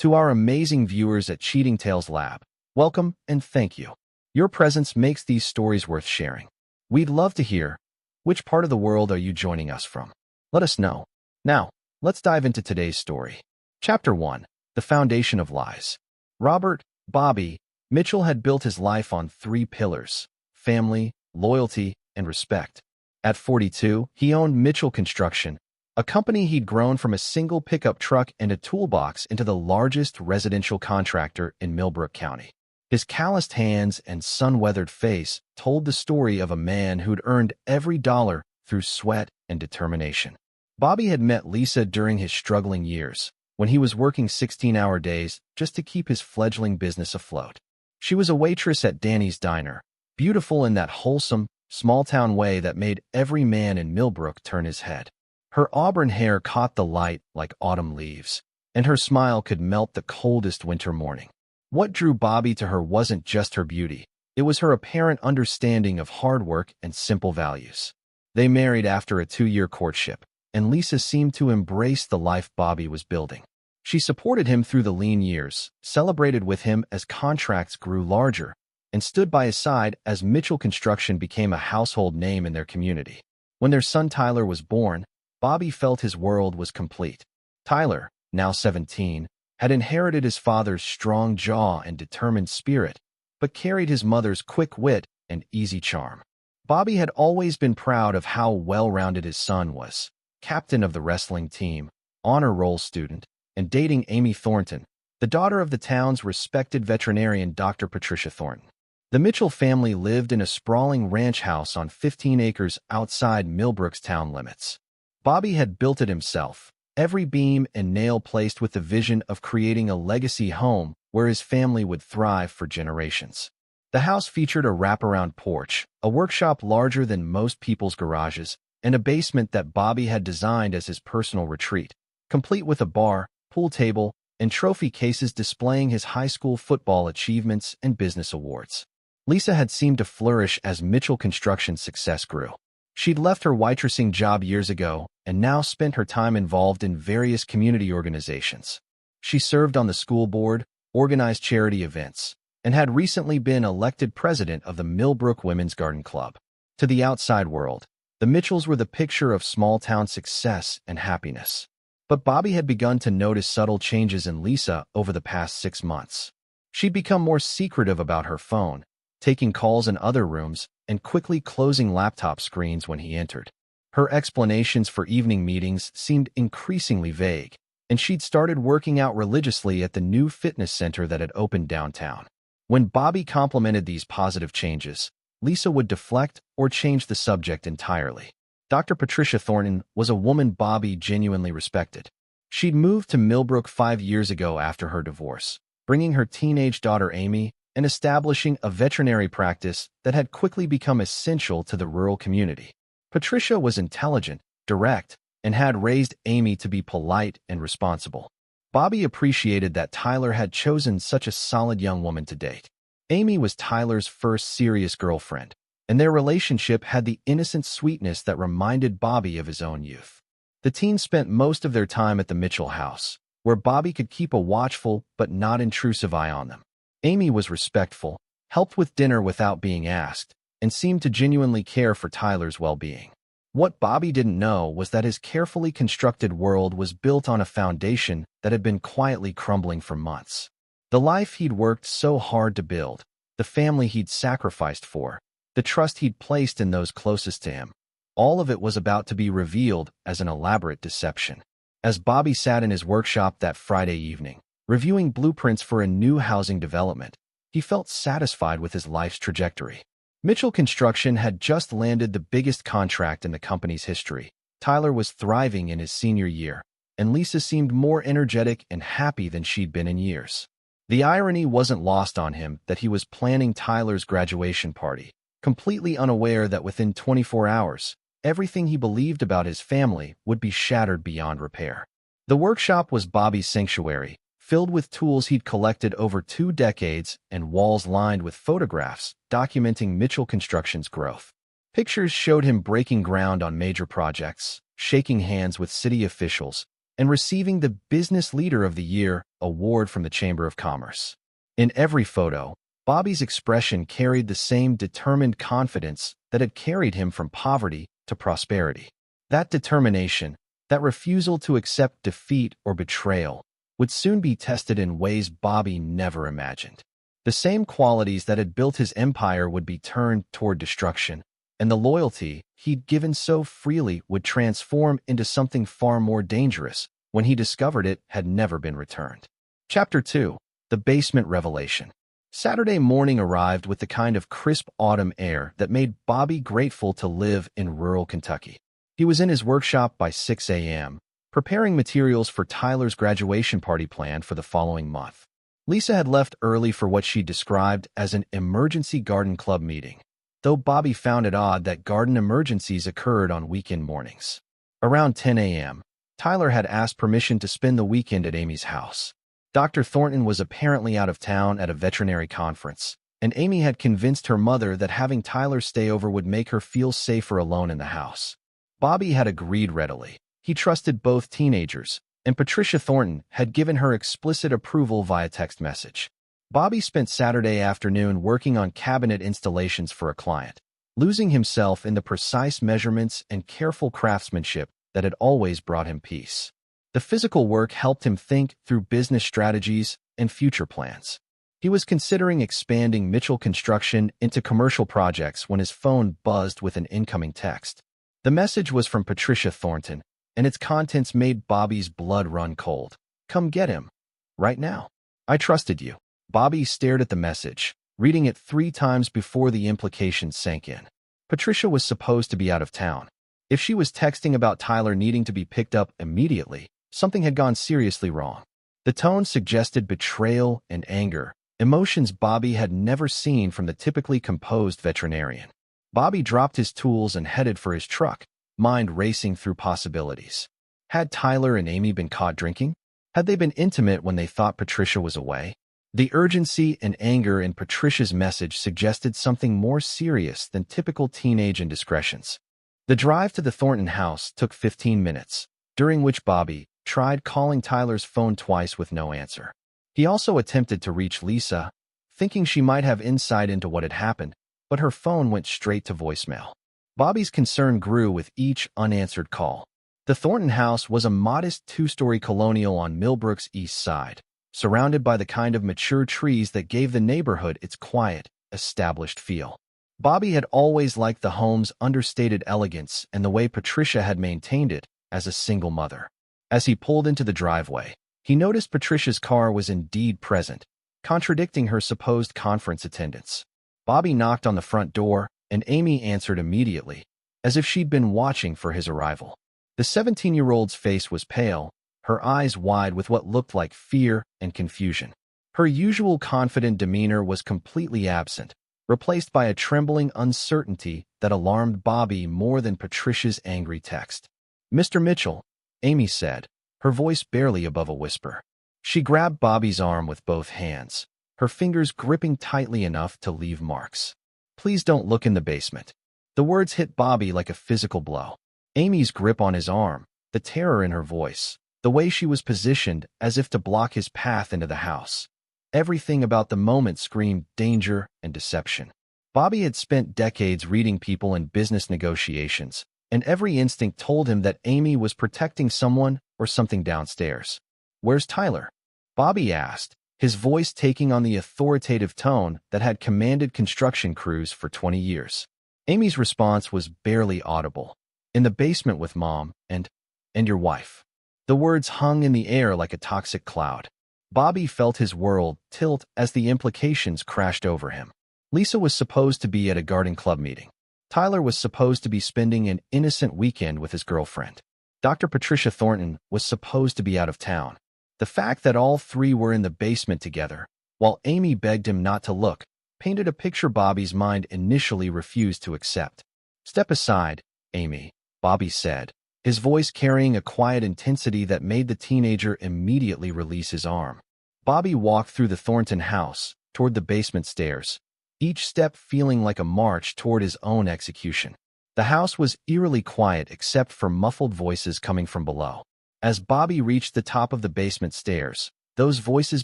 To our amazing viewers at Cheating Tales Lab, welcome and thank you. Your presence makes these stories worth sharing. We'd love to hear, which part of the world are you joining us from? Let us know. Now, let's dive into today's story. Chapter 1. The Foundation of Lies. Robert Bobby Mitchell had built his life on three pillars: family, loyalty, and respect. At 42, he owned Mitchell Construction, a company he'd grown from a single pickup truck and a toolbox into the largest residential contractor in Millbrook County. His calloused hands and sun-weathered face told the story of a man who'd earned every dollar through sweat and determination. Bobby had met Lisa during his struggling years, when he was working 16-hour days just to keep his fledgling business afloat. She was a waitress at Danny's Diner, beautiful in that wholesome, small-town way that made every man in Millbrook turn his head. Her auburn hair caught the light like autumn leaves, and her smile could melt the coldest winter morning. What drew Bobby to her wasn't just her beauty, it was her apparent understanding of hard work and simple values. They married after a 2-year courtship, and Lisa seemed to embrace the life Bobby was building. She supported him through the lean years, celebrated with him as contracts grew larger, and stood by his side as Mitchell Construction became a household name in their community. When their son Tyler was born, Bobby felt his world was complete. Tyler, now 17, had inherited his father's strong jaw and determined spirit, but carried his mother's quick wit and easy charm. Bobby had always been proud of how well-rounded his son was: captain of the wrestling team, honor roll student, and dating Amy Thornton, the daughter of the town's respected veterinarian Dr. Patricia Thornton. The Mitchell family lived in a sprawling ranch house on 15 acres outside Millbrook's town limits. Bobby had built it himself, every beam and nail placed with the vision of creating a legacy home where his family would thrive for generations. The house featured a wraparound porch, a workshop larger than most people's garages, and a basement that Bobby had designed as his personal retreat, complete with a bar, pool table, and trophy cases displaying his high school football achievements and business awards. Lisa had seemed to flourish as Mitchell Construction's success grew. She'd left her waitressing job years ago and now spent her time involved in various community organizations. She served on the school board, organized charity events, and had recently been elected president of the Millbrook Women's Garden Club. To the outside world, the Mitchells were the picture of small-town success and happiness. But Bobby had begun to notice subtle changes in Lisa over the past 6 months. She'd become more secretive about her phone, taking calls in other rooms, and quickly closing laptop screens when he entered. Her explanations for evening meetings seemed increasingly vague, and she'd started working out religiously at the new fitness center that had opened downtown. When Bobby complimented these positive changes, Lisa would deflect or change the subject entirely. Dr. Patricia Thornton was a woman Bobby genuinely respected. She'd moved to Millbrook 5 years ago after her divorce, bringing her teenage daughter Amy and establishing a veterinary practice that had quickly become essential to the rural community. Patricia was intelligent, direct, and had raised Amy to be polite and responsible. Bobby appreciated that Tyler had chosen such a solid young woman to date. Amy was Tyler's first serious girlfriend, and their relationship had the innocent sweetness that reminded Bobby of his own youth. The teens spent most of their time at the Mitchell house, where Bobby could keep a watchful but not intrusive eye on them. Amy was respectful, helped with dinner without being asked, and seemed to genuinely care for Tyler's well-being. What Bobby didn't know was that his carefully constructed world was built on a foundation that had been quietly crumbling for months. The life he'd worked so hard to build, the family he'd sacrificed for, the trust he'd placed in those closest to him, all of it was about to be revealed as an elaborate deception. As Bobby sat in his workshop that Friday evening, reviewing blueprints for a new housing development, he felt satisfied with his life's trajectory. Mitchell Construction had just landed the biggest contract in the company's history. Tyler was thriving in his senior year, and Lisa seemed more energetic and happy than she'd been in years. The irony wasn't lost on him that he was planning Tyler's graduation party, completely unaware that within 24 hours, everything he believed about his family would be shattered beyond repair. The workshop was Bobby's sanctuary, filled with tools he'd collected over 2 decades and walls lined with photographs documenting Mitchell Construction's growth. Pictures showed him breaking ground on major projects, shaking hands with city officials, and receiving the Business Leader of the Year award from the Chamber of Commerce. In every photo, Bobby's expression carried the same determined confidence that had carried him from poverty to prosperity. That determination, that refusal to accept defeat or betrayal, would soon be tested in ways Bobby never imagined. The same qualities that had built his empire would be turned toward destruction, and the loyalty he'd given so freely would transform into something far more dangerous when he discovered it had never been returned. Chapter 2. The Basement Revelation. Saturday morning arrived with the kind of crisp autumn air that made Bobby grateful to live in rural Kentucky. He was in his workshop by 6 a.m., preparing materials for Tyler's graduation party planned for the following month. Lisa had left early for what she described as an emergency garden club meeting, though Bobby found it odd that garden emergencies occurred on weekend mornings. Around 10 a.m., Tyler had asked permission to spend the weekend at Amy's house. Dr. Thornton was apparently out of town at a veterinary conference, and Amy had convinced her mother that having Tyler stay over would make her feel safer alone in the house. Bobby had agreed readily. He trusted both teenagers, and Patricia Thornton had given her explicit approval via text message. Bobby spent Saturday afternoon working on cabinet installations for a client, losing himself in the precise measurements and careful craftsmanship that had always brought him peace. The physical work helped him think through business strategies and future plans. He was considering expanding Mitchell Construction into commercial projects when his phone buzzed with an incoming text. The message was from Patricia Thornton, and its contents made Bobby's blood run cold. "Come get him. Right now. I trusted you." Bobby stared at the message, reading it 3 times before the implications sank in. Patricia was supposed to be out of town. If she was texting about Tyler needing to be picked up immediately, something had gone seriously wrong. The tone suggested betrayal and anger, emotions Bobby had never seen from the typically composed veterinarian. Bobby dropped his tools and headed for his truck, mind racing through possibilities. Had Tyler and Amy been caught drinking? Had they been intimate when they thought Patricia was away? The urgency and anger in Patricia's message suggested something more serious than typical teenage indiscretions. The drive to the Thornton house took 15 minutes, during which Bobby tried calling Tyler's phone twice with no answer. He also attempted to reach Lisa, thinking she might have insight into what had happened, but her phone went straight to voicemail. Bobby's concern grew with each unanswered call. The Thornton house was a modest 2-story colonial on Millbrook's east side, surrounded by the kind of mature trees that gave the neighborhood its quiet, established feel. Bobby had always liked the home's understated elegance and the way Patricia had maintained it as a single mother. As he pulled into the driveway, he noticed Patricia's car was indeed present, contradicting her supposed conference attendance. Bobby knocked on the front door, and Amy answered immediately, as if she'd been watching for his arrival. The 17-year-old's face was pale, her eyes wide with what looked like fear and confusion. Her usual confident demeanor was completely absent, replaced by a trembling uncertainty that alarmed Bobby more than Patricia's angry text. "Mr. Mitchell," Amy said, her voice barely above a whisper. She grabbed Bobby's arm with both hands, her fingers gripping tightly enough to leave marks. "Please don't look in the basement." The words hit Bobby like a physical blow. Amy's grip on his arm, the terror in her voice, the way she was positioned as if to block his path into the house. Everything about the moment screamed danger and deception. Bobby had spent decades reading people in business negotiations, and every instinct told him that Amy was protecting someone or something downstairs. "Where's Tyler?" Bobby asked, his voice taking on the authoritative tone that had commanded construction crews for 20 years. Amy's response was barely audible. "In the basement with Mom and your wife." The words hung in the air like a toxic cloud. Bobby felt his world tilt as the implications crashed over him. Lisa was supposed to be at a garden club meeting. Tyler was supposed to be spending an innocent weekend with his girlfriend. Dr. Patricia Thornton was supposed to be out of town. The fact that all 3 were in the basement together, while Amy begged him not to look, painted a picture Bobby's mind initially refused to accept. "Step aside, Amy," Bobby said, his voice carrying a quiet intensity that made the teenager immediately release his arm. Bobby walked through the Thornton house, toward the basement stairs, each step feeling like a march toward his own execution. The house was eerily quiet except for muffled voices coming from below. As Bobby reached the top of the basement stairs, those voices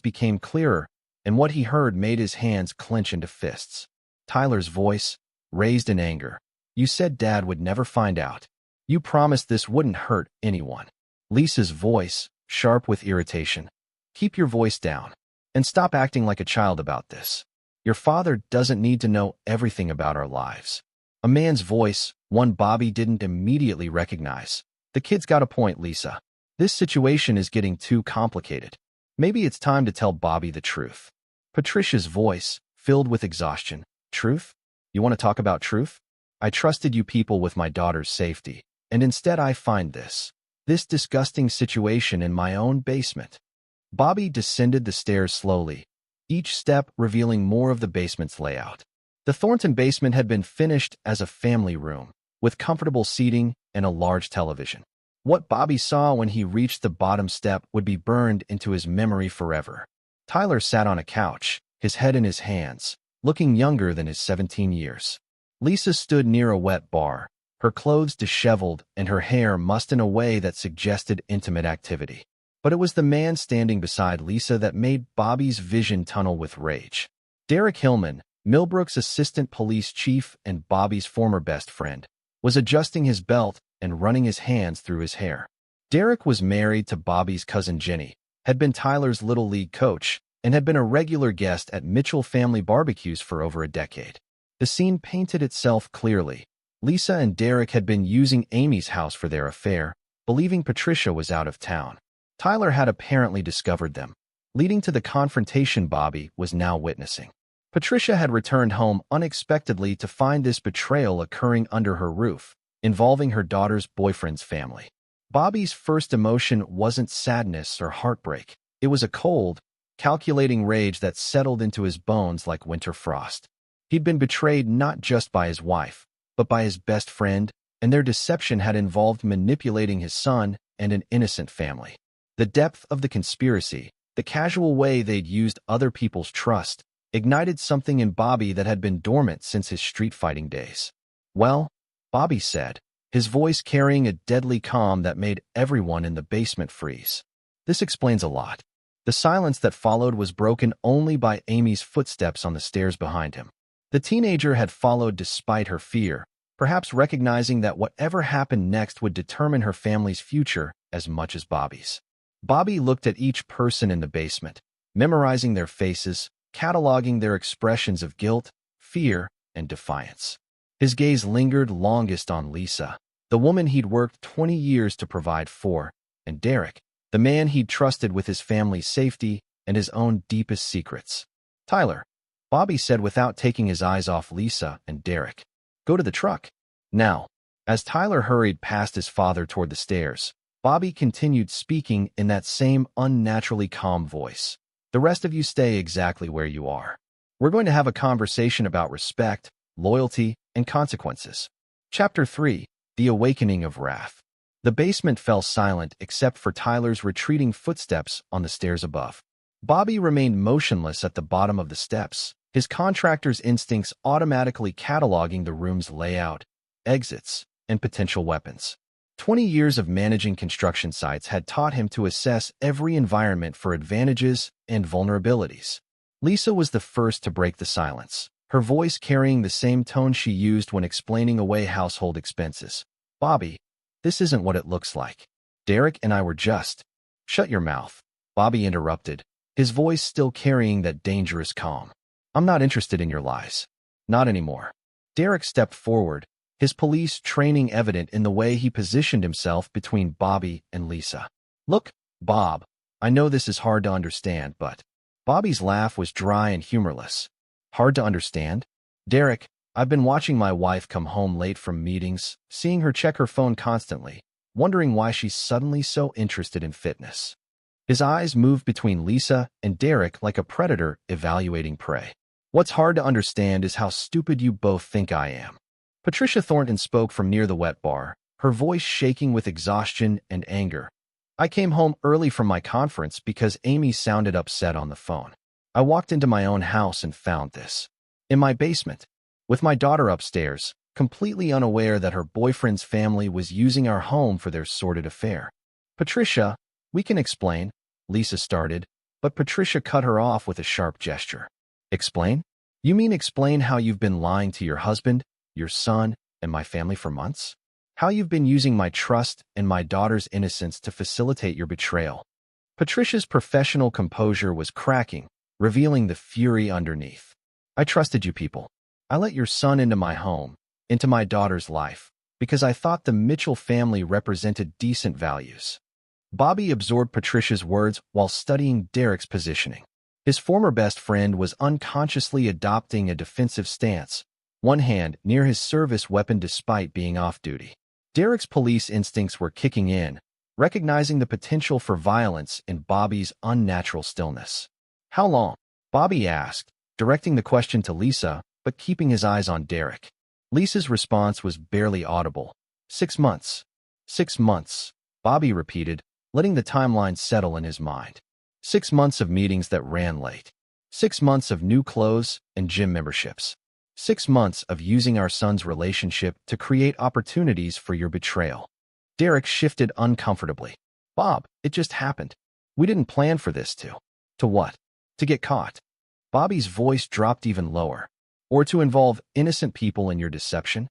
became clearer, and what he heard made his hands clench into fists. Tyler's voice, raised in anger. "You said Dad would never find out. You promised this wouldn't hurt anyone." Lisa's voice, sharp with irritation. "Keep your voice down, and stop acting like a child about this. Your father doesn't need to know everything about our lives." A man's voice, one Bobby didn't immediately recognize. "The kid's got a point, Lisa. This situation is getting too complicated. Maybe it's time to tell Bobby the truth." Patricia's voice, filled with exhaustion. "Truth? You want to talk about truth? I trusted you people with my daughter's safety, and instead I find this disgusting situation in my own basement." Bobby descended the stairs slowly, each step revealing more of the basement's layout. The Thornton basement had been finished as a family room, with comfortable seating and a large television. What Bobby saw when he reached the bottom step would be burned into his memory forever. Tyler sat on a couch, his head in his hands, looking younger than his 17 years. Lisa stood near a wet bar, her clothes disheveled and her hair mussed in a way that suggested intimate activity. But it was the man standing beside Lisa that made Bobby's vision tunnel with rage. Derek Hillman, Millbrook's assistant police chief and Bobby's former best friend, was adjusting his belt and running his hands through his hair. Derek was married to Bobby's cousin Jenny, had been Tyler's Little League coach, and had been a regular guest at Mitchell family barbecues for over a decade. The scene painted itself clearly. Lisa and Derek had been using Amy's house for their affair, believing Patricia was out of town. Tyler had apparently discovered them, leading to the confrontation Bobby was now witnessing. Patricia had returned home unexpectedly to find this betrayal occurring under her roof, involving her daughter's boyfriend's family. Bobby's first emotion wasn't sadness or heartbreak. It was a cold, calculating rage that settled into his bones like winter frost. He'd been betrayed not just by his wife, but by his best friend, and their deception had involved manipulating his son and an innocent family. The depth of the conspiracy, the casual way they'd used other people's trust, ignited something in Bobby that had been dormant since his street fighting days. "Well," Bobby said, his voice carrying a deadly calm that made everyone in the basement freeze. "This explains a lot." The silence that followed was broken only by Amy's footsteps on the stairs behind him. The teenager had followed despite her fear, perhaps recognizing that whatever happened next would determine her family's future as much as Bobby's. Bobby looked at each person in the basement, memorizing their faces, cataloging their expressions of guilt, fear, and defiance. His gaze lingered longest on Lisa, the woman he'd worked 20 years to provide for, and Derek, the man he'd trusted with his family's safety and his own deepest secrets. "Tyler," Bobby said without taking his eyes off Lisa and Derek. "Go to the truck." Now, as Tyler hurried past his father toward the stairs, Bobby continued speaking in that same unnaturally calm voice. "The rest of you stay exactly where you are. We're going to have a conversation about respect, loyalty, and consequences." Chapter 3: The Awakening of Wrath. The basement fell silent except for Tyler's retreating footsteps on the stairs above. Bobby remained motionless at the bottom of the steps, his contractor's instincts automatically cataloging the room's layout, exits, and potential weapons. 20 years of managing construction sites had taught him to assess every environment for advantages and vulnerabilities. Lisa was the first to break the silence, her voice carrying the same tone she used when explaining away household expenses. "Bobby, this isn't what it looks like. Derek and I were just—" "Shut your mouth," Bobby interrupted, his voice still carrying that dangerous calm. "I'm not interested in your lies. Not anymore." Derek stepped forward, his police training evident in the way he positioned himself between Bobby and Lisa. "Look, Bob, I know this is hard to understand, but—" Bobby's laugh was dry and humorless. "Hard to understand? Derek, I've been watching my wife come home late from meetings, seeing her check her phone constantly, wondering why she's suddenly so interested in fitness." His eyes moved between Lisa and Derek like a predator evaluating prey. "What's hard to understand is how stupid you both think I am." Patricia Thornton spoke from near the wet bar, her voice shaking with exhaustion and anger. "I came home early from my conference because Amy sounded upset on the phone. I walked into my own house and found this. In my basement, with my daughter upstairs, completely unaware that her boyfriend's family was using our home for their sordid affair. Patricia, we can explain, Lisa started, but Patricia cut her off with a sharp gesture. Explain? You mean explain how you've been lying to your husband, your son, and my family for months? How you've been using my trust and my daughter's innocence to facilitate your betrayal? Patricia's professional composure was cracking, revealing the fury underneath. I trusted you people. I let your son into my home, into my daughter's life, because I thought the Mitchell family represented decent values. Bobby absorbed Patricia's words while studying Derek's positioning. His former best friend was unconsciously adopting a defensive stance, one hand near his service weapon despite being off duty. Derek's police instincts were kicking in, recognizing the potential for violence in Bobby's unnatural stillness. How long? Bobby asked, directing the question to Lisa, but keeping his eyes on Derek. Lisa's response was barely audible. 6 months. 6 months, Bobby repeated, letting the timeline settle in his mind. 6 months of meetings that ran late. 6 months of new clothes and gym memberships. 6 months of using our son's relationship to create opportunities for your betrayal. Derek shifted uncomfortably. Bob, it just happened. We didn't plan for this to. To what? To get caught. Bobby's voice dropped even lower. Or to involve innocent people in your deception?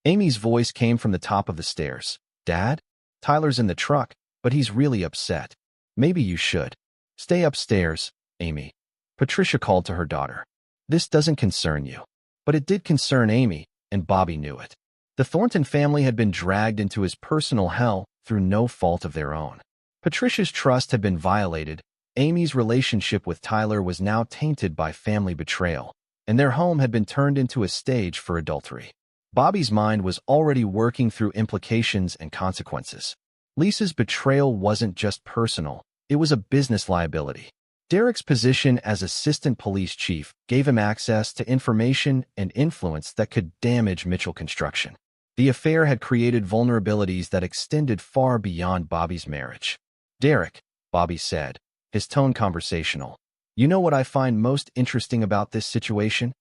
Amy's voice came from the top of the stairs. Dad? Tyler's in the truck, but he's really upset. Maybe you should. Stay upstairs, Amy. Patricia called to her daughter. This doesn't concern you. But it did concern Amy, and Bobby knew it. The Thornton family had been dragged into his personal hell through no fault of their own. Patricia's trust had been violated, Amy's relationship with Tyler was now tainted by family betrayal, and their home had been turned into a stage for adultery. Bobby's mind was already working through implications and consequences. Lisa's betrayal wasn't just personal, it was a business liability. Derek's position as assistant police chief gave him access to information and influence that could damage Mitchell Construction. The affair had created vulnerabilities that extended far beyond Bobby's marriage. Derek, Bobby said, his tone conversational. You know what I find most interesting about this situation?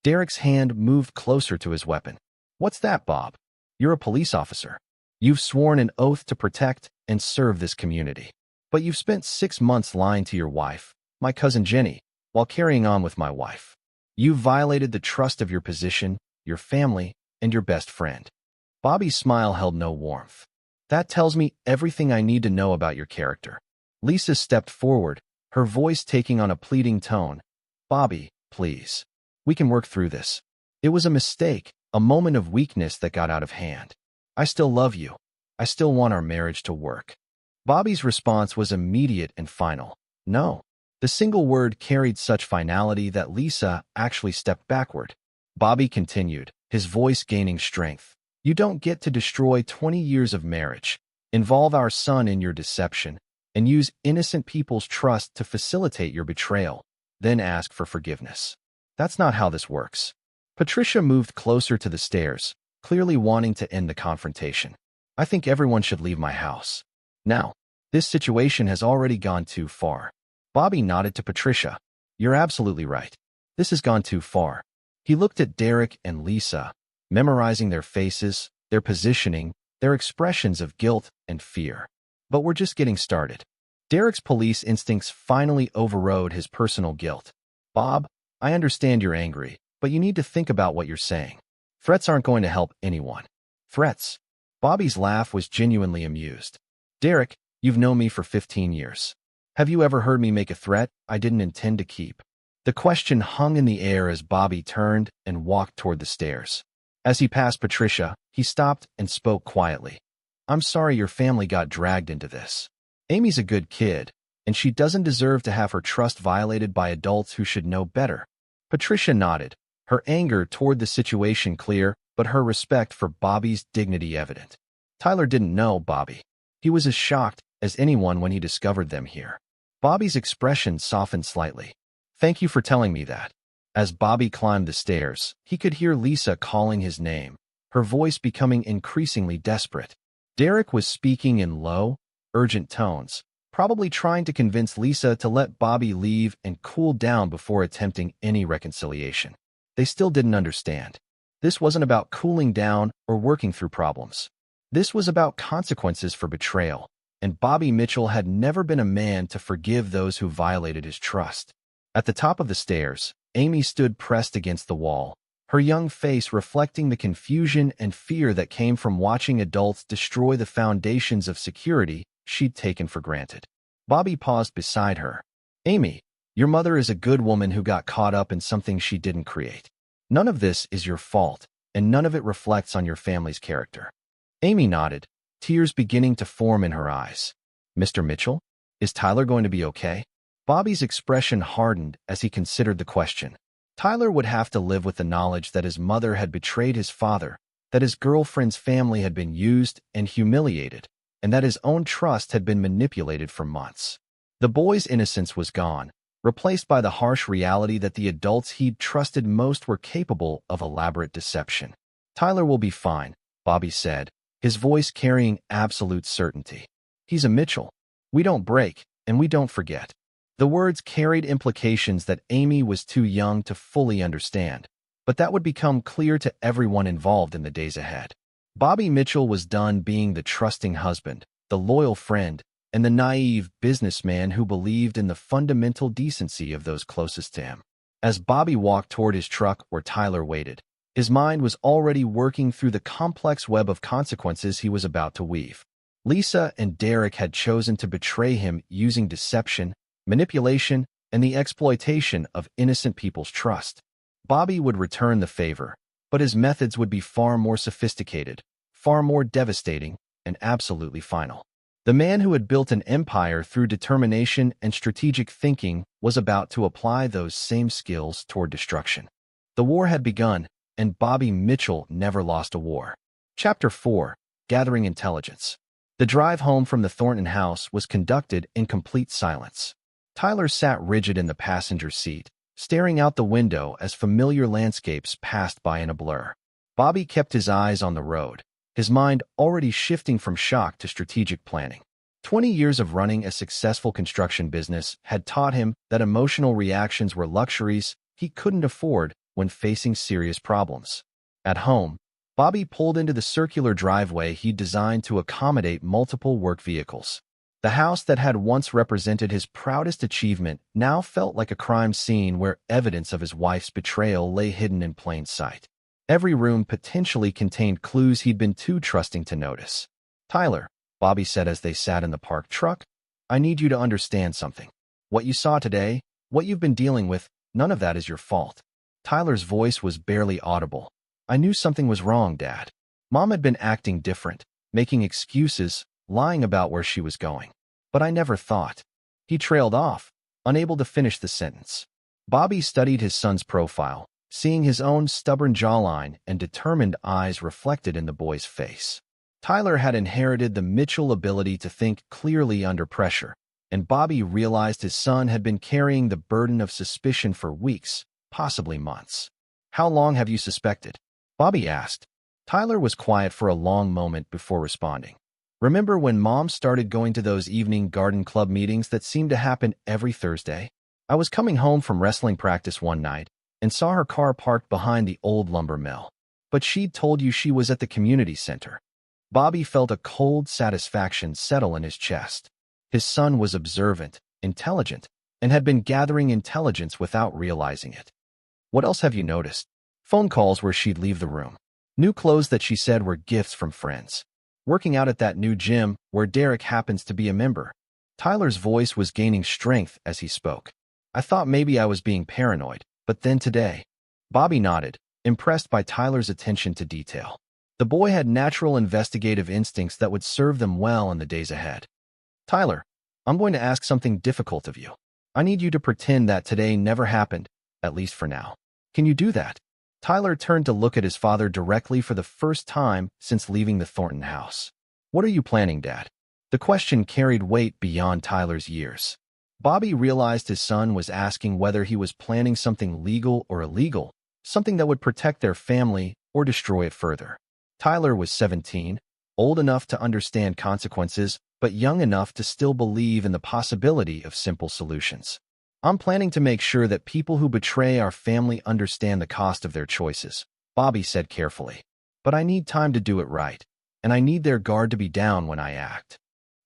Derek's hand moved closer to his weapon. What's that, Bob? You're a police officer. You've sworn an oath to protect and serve this community. But you've spent 6 months lying to your wife, my cousin Jenny, while carrying on with my wife. You've violated the trust of your position, your family, and your best friend. Bobby's smile held no warmth. That tells me everything I need to know about your character. Lisa stepped forward, her voice taking on a pleading tone. Bobby, please. We can work through this. It was a mistake, a moment of weakness that got out of hand. I still love you. I still want our marriage to work. Bobby's response was immediate and final. No. The single word carried such finality that Lisa actually stepped backward. Bobby continued, his voice gaining strength. You don't get to destroy 20 years of marriage, involve our son in your deception, and use innocent people's trust to facilitate your betrayal, then ask for forgiveness. That's not how this works. Patricia moved closer to the stairs, clearly wanting to end the confrontation. I think everyone should leave my house. Now, this situation has already gone too far. Bobby nodded to Patricia. You're absolutely right. This has gone too far. He looked at Derek and Lisa, memorizing their faces, their positioning, their expressions of guilt and fear. But we're just getting started. Derek's police instincts finally overrode his personal guilt. Bob, I understand you're angry, but you need to think about what you're saying. Threats aren't going to help anyone. Threats? Bobby's laugh was genuinely amused. Derek, you've known me for 15 years. Have you ever heard me make a threat I didn't intend to keep? The question hung in the air as Bobby turned and walked toward the stairs. As he passed Patricia, he stopped and spoke quietly. I'm sorry your family got dragged into this. Amy's a good kid, and she doesn't deserve to have her trust violated by adults who should know better. Patricia nodded, her anger toward the situation clear, but her respect for Bobby's dignity evident. Tyler didn't know Bobby. He was as shocked as anyone when he discovered them here. Bobby's expression softened slightly. Thank you for telling me that. As Bobby climbed the stairs, he could hear Lisa calling his name, her voice becoming increasingly desperate. Derek was speaking in low, urgent tones, probably trying to convince Lisa to let Bobby leave and cool down before attempting any reconciliation. They still didn't understand. This wasn't about cooling down or working through problems. This was about consequences for betrayal. and Bobby Mitchell had never been a man to forgive those who violated his trust. At the top of the stairs, Amy stood pressed against the wall, her young face reflecting the confusion and fear that came from watching adults destroy the foundations of security she'd taken for granted. Bobby paused beside her. "Amy, your mother is a good woman who got caught up in something she didn't create. None of this is your fault, and none of it reflects on your family's character." Amy nodded, tears beginning to form in her eyes. "Mr. Mitchell, is Tyler going to be okay?" Bobby's expression hardened as he considered the question. Tyler would have to live with the knowledge that his mother had betrayed his father, that his girlfriend's family had been used and humiliated, and that his own trust had been manipulated for months. The boy's innocence was gone, replaced by the harsh reality that the adults he'd trusted most were capable of elaborate deception. "Tyler will be fine," Bobby said, his voice carrying absolute certainty. "He's a Mitchell. We don't break, and we don't forget." The words carried implications that Amy was too young to fully understand, but that would become clear to everyone involved in the days ahead. Bobby Mitchell was done being the trusting husband, the loyal friend, and the naive businessman who believed in the fundamental decency of those closest to him. As Bobby walked toward his truck where Tyler waited, his mind was already working through the complex web of consequences he was about to weave. Lisa and Derek had chosen to betray him using deception, manipulation, and the exploitation of innocent people's trust. Bobby would return the favor, but his methods would be far more sophisticated, far more devastating, and absolutely final. The man who had built an empire through determination and strategic thinking was about to apply those same skills toward destruction. The war had begun, and Bobby Mitchell never lost a war. Chapter 4: Gathering Intelligence. The drive home from the Thornton house was conducted in complete silence. Tyler sat rigid in the passenger seat, staring out the window as familiar landscapes passed by in a blur. Bobby kept his eyes on the road, his mind already shifting from shock to strategic planning. 20 years of running a successful construction business had taught him that emotional reactions were luxuries he couldn't afford when facing serious problems. At home, Bobby pulled into the circular driveway he'd designed to accommodate multiple work vehicles. The house that had once represented his proudest achievement now felt like a crime scene where evidence of his wife's betrayal lay hidden in plain sight. Every room potentially contained clues he'd been too trusting to notice. "Tyler," Bobby said as they sat in the parked truck, "I need you to understand something. What you saw today, what you've been dealing with, none of that is your fault." Tyler's voice was barely audible. "I knew something was wrong, Dad. Mom had been acting different, making excuses, lying about where she was going. But I never thought." He trailed off, unable to finish the sentence. Bobby studied his son's profile, seeing his own stubborn jawline and determined eyes reflected in the boy's face. Tyler had inherited the Mitchell ability to think clearly under pressure, and Bobby realized his son had been carrying the burden of suspicion for weeks, possibly months. "How long have you suspected?" Bobby asked. Tyler was quiet for a long moment before responding. "Remember when Mom started going to those evening garden club meetings that seemed to happen every Thursday? I was coming home from wrestling practice one night and saw her car parked behind the old lumber mill. But she'd told you she was at the community center." Bobby felt a cold satisfaction settle in his chest. His son was observant, intelligent, and had been gathering intelligence without realizing it. "What else have you noticed?" "Phone calls where she'd leave the room. New clothes that she said were gifts from friends. Working out at that new gym where Derek happens to be a member." Tyler's voice was gaining strength as he spoke. "I thought maybe I was being paranoid, but then today." Bobby nodded, impressed by Tyler's attention to detail. The boy had natural investigative instincts that would serve them well in the days ahead. "Tyler, I'm going to ask something difficult of you. I need you to pretend that today never happened, at least for now. Can you do that?" Tyler turned to look at his father directly for the first time since leaving the Thornton house. "What are you planning, Dad?" The question carried weight beyond Tyler's years. Bobby realized his son was asking whether he was planning something legal or illegal, something that would protect their family or destroy it further. Tyler was 17, old enough to understand consequences, but young enough to still believe in the possibility of simple solutions. "I'm planning to make sure that people who betray our family understand the cost of their choices," Bobby said carefully. "But I need time to do it right, and I need their guard to be down when I act."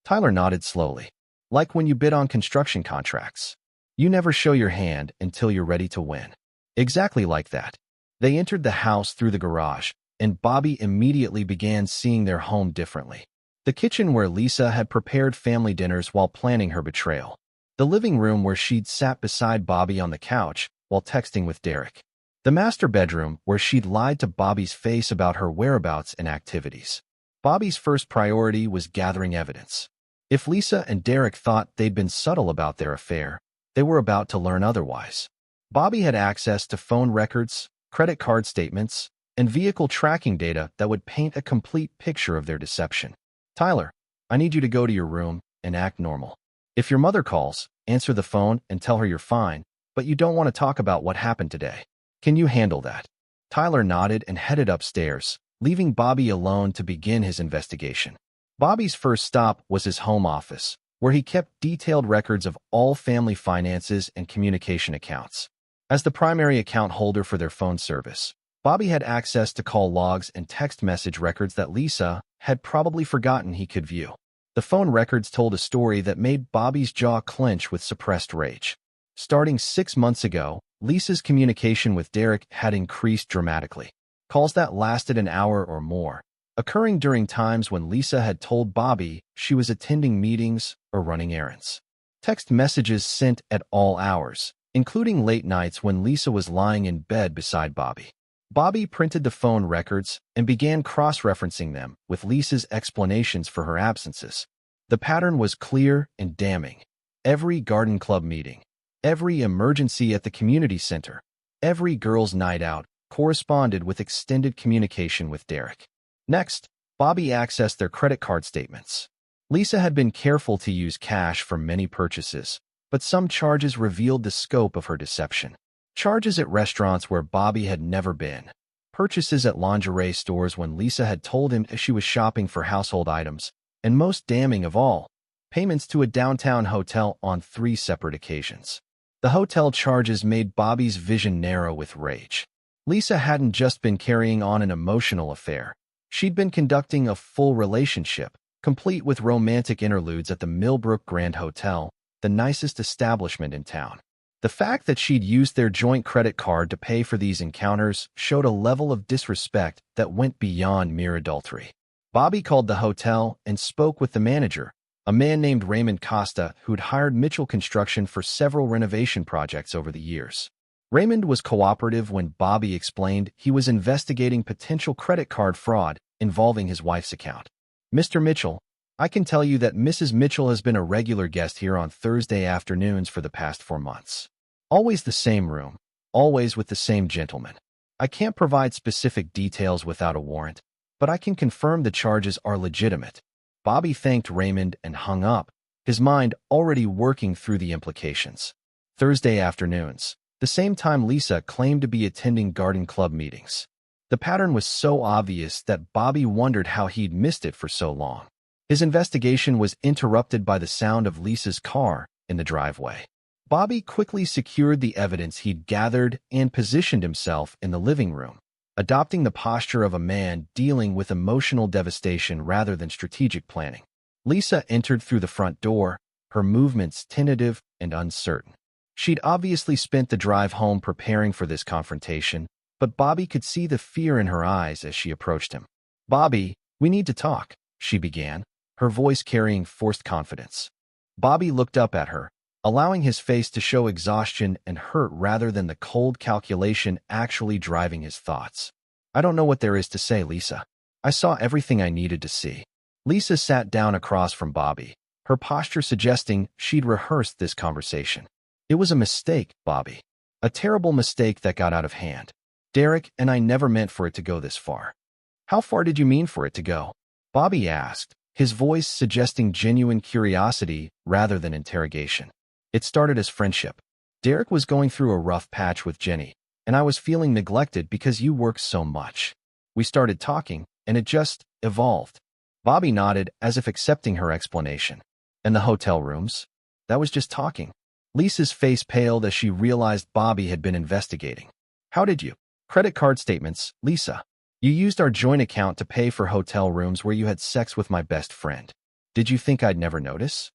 Tyler nodded slowly. Like when you bid on construction contracts. You never show your hand until you're ready to win. Exactly like that. They entered the house through the garage, and Bobby immediately began seeing their home differently. The kitchen where Lisa had prepared family dinners while planning her betrayal. The living room where she'd sat beside Bobby on the couch while texting with Derek. The master bedroom where she'd lied to Bobby's face about her whereabouts and activities. Bobby's first priority was gathering evidence. If Lisa and Derek thought they'd been subtle about their affair, they were about to learn otherwise. Bobby had access to phone records, credit card statements, and vehicle tracking data that would paint a complete picture of their deception. Tyler, I need you to go to your room and act normal. If your mother calls, answer the phone and tell her you're fine, but you don't want to talk about what happened today. Can you handle that? Tyler nodded and headed upstairs, leaving Bobby alone to begin his investigation. Bobby's first stop was his home office, where he kept detailed records of all family finances and communication accounts. As the primary account holder for their phone service, Bobby had access to call logs and text message records that Lisa had probably forgotten he could view. The phone records told a story that made Bobby's jaw clench with suppressed rage. Starting 6 months ago, Lisa's communication with Derek had increased dramatically. Calls that lasted an hour or more, occurring during times when Lisa had told Bobby she was attending meetings or running errands. Text messages sent at all hours, including late nights when Lisa was lying in bed beside Bobby. Bobby printed the phone records and began cross-referencing them with Lisa's explanations for her absences. The pattern was clear and damning. Every garden club meeting, every emergency at the community center, every girls' night out corresponded with extended communication with Derek. Next, Bobby accessed their credit card statements. Lisa had been careful to use cash for many purchases, but some charges revealed the scope of her deception. Charges at restaurants where Bobby had never been. Purchases at lingerie stores when Lisa had told him she was shopping for household items. And most damning of all, payments to a downtown hotel on 3 separate occasions. The hotel charges made Bobby's vision narrow with rage. Lisa hadn't just been carrying on an emotional affair. She'd been conducting a full relationship, complete with romantic interludes at the Millbrook Grand Hotel, the nicest establishment in town. The fact that she'd used their joint credit card to pay for these encounters showed a level of disrespect that went beyond mere adultery. Bobby called the hotel and spoke with the manager, a man named Raymond Costa who'd hired Mitchell Construction for several renovation projects over the years. Raymond was cooperative when Bobby explained he was investigating potential credit card fraud involving his wife's account. Mr. Mitchell, I can tell you that Mrs. Mitchell has been a regular guest here on Thursday afternoons for the past 4 months. Always the same room, always with the same gentleman. I can't provide specific details without a warrant, but I can confirm the charges are legitimate. Bobby thanked Raymond and hung up, his mind already working through the implications. Thursday afternoons, the same time Lisa claimed to be attending garden club meetings. The pattern was so obvious that Bobby wondered how he'd missed it for so long. His investigation was interrupted by the sound of Lisa's car in the driveway. Bobby quickly secured the evidence he'd gathered and positioned himself in the living room, adopting the posture of a man dealing with emotional devastation rather than strategic planning. Lisa entered through the front door, her movements tentative and uncertain. She'd obviously spent the drive home preparing for this confrontation, but Bobby could see the fear in her eyes as she approached him. "Bobby, we need to talk," she began, her voice carrying forced confidence. Bobby looked up at her, allowing his face to show exhaustion and hurt rather than the cold calculation actually driving his thoughts. "I don't know what there is to say, Lisa. I saw everything I needed to see." Lisa sat down across from Bobby, her posture suggesting she'd rehearsed this conversation. "It was a mistake, Bobby. A terrible mistake that got out of hand. Derek and I never meant for it to go this far." "How far did you mean for it to go?" Bobby asked, his voice suggesting genuine curiosity rather than interrogation. "It started as friendship. Derek was going through a rough patch with Jenny, and I was feeling neglected because you worked so much. We started talking, and it just evolved." Bobby nodded as if accepting her explanation. "And the hotel rooms? That was just talking." Lisa's face paled as she realized Bobby had been investigating. "How did you?" "Credit card statements, Lisa. You used our joint account to pay for hotel rooms where you had sex with my best friend. Did you think I'd never notice?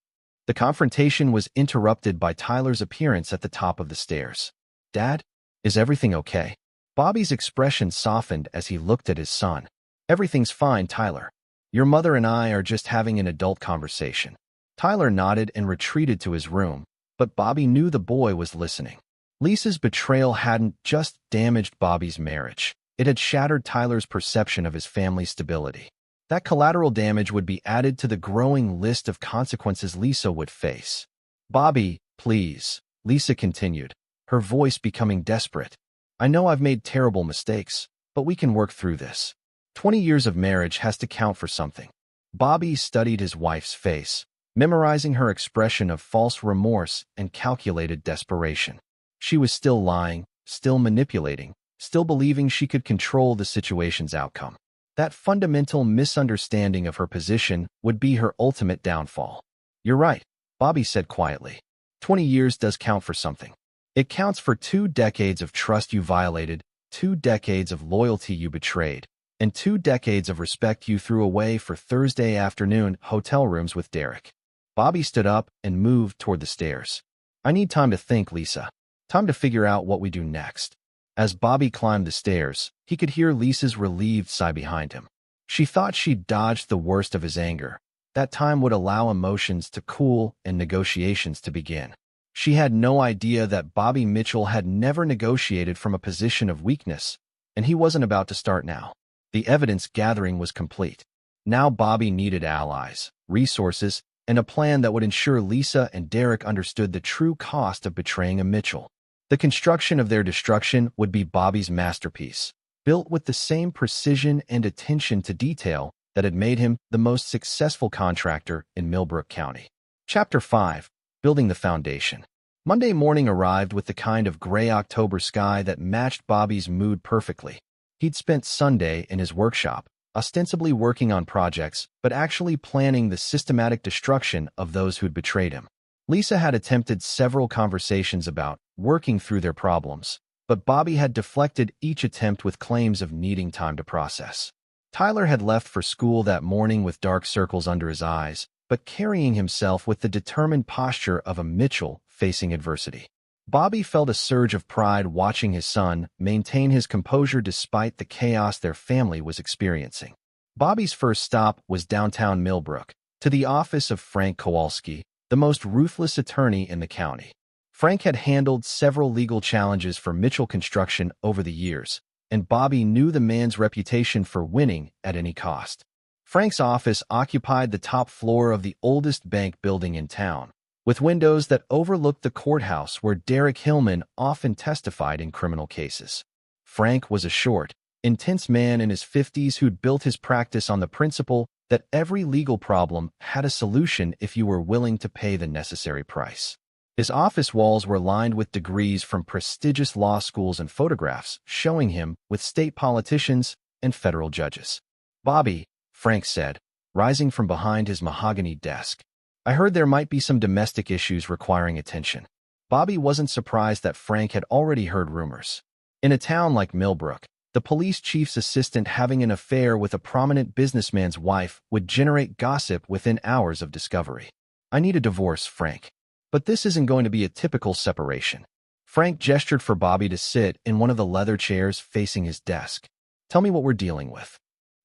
The confrontation was interrupted by Tyler's appearance at the top of the stairs. Dad, is everything okay? Bobby's expression softened as he looked at his son. Everything's fine, Tyler. Your mother and I are just having an adult conversation. Tyler nodded and retreated to his room, but Bobby knew the boy was listening. Lisa's betrayal hadn't just damaged Bobby's marriage. It had shattered Tyler's perception of his family's stability. That collateral damage would be added to the growing list of consequences Lisa would face. Bobby, please, Lisa continued, her voice becoming desperate. I know I've made terrible mistakes, but we can work through this. 20 years of marriage has to count for something. Bobby studied his wife's face, memorizing her expression of false remorse and calculated desperation. She was still lying, still manipulating, still believing she could control the situation's outcome. That fundamental misunderstanding of her position would be her ultimate downfall. You're right, Bobby said quietly. 20 years does count for something. It counts for 2 decades of trust you violated, 2 decades of loyalty you betrayed, and 2 decades of respect you threw away for Thursday afternoon hotel rooms with Derek. Bobby stood up and moved toward the stairs. I need time to think, Lisa. Time to figure out what we do next. As Bobby climbed the stairs, he could hear Lisa's relieved sigh behind him. She thought she'd dodged the worst of his anger. That time would allow emotions to cool and negotiations to begin. She had no idea that Bobby Mitchell had never negotiated from a position of weakness, and he wasn't about to start now. The evidence gathering was complete. Now Bobby needed allies, resources, and a plan that would ensure Lisa and Derek understood the true cost of betraying a Mitchell. The construction of their destruction would be Bobby's masterpiece, built with the same precision and attention to detail that had made him the most successful contractor in Millbrook County. Chapter 5. Building the Foundation. Monday morning arrived with the kind of gray October sky that matched Bobby's mood perfectly. He'd spent Sunday in his workshop, ostensibly working on projects, but actually planning the systematic destruction of those who'd betrayed him. Lisa had attempted several conversations about working through their problems, but Bobby had deflected each attempt with claims of needing time to process. Tyler had left for school that morning with dark circles under his eyes, but carrying himself with the determined posture of a Mitchell facing adversity. Bobby felt a surge of pride watching his son maintain his composure despite the chaos their family was experiencing. Bobby's first stop was downtown Millbrook, to the office of Frank Kowalski, the most ruthless attorney in the county. Frank had handled several legal challenges for Mitchell Construction over the years, and Bobby knew the man's reputation for winning at any cost. Frank's office occupied the top floor of the oldest bank building in town, with windows that overlooked the courthouse where Derek Hillman often testified in criminal cases. Frank was a short, intense man in his 50s who'd built his practice on the principle that every legal problem had a solution if you were willing to pay the necessary price. His office walls were lined with degrees from prestigious law schools and photographs showing him with state politicians and federal judges. Bobby, Frank said, rising from behind his mahogany desk. I heard there might be some domestic issues requiring attention. Bobby wasn't surprised that Frank had already heard rumors. In a town like Millbrook, the police chief's assistant having an affair with a prominent businessman's wife would generate gossip within hours of discovery. I need a divorce, Frank. But this isn't going to be a typical separation. Frank gestured for Bobby to sit in one of the leather chairs facing his desk. Tell me what we're dealing with.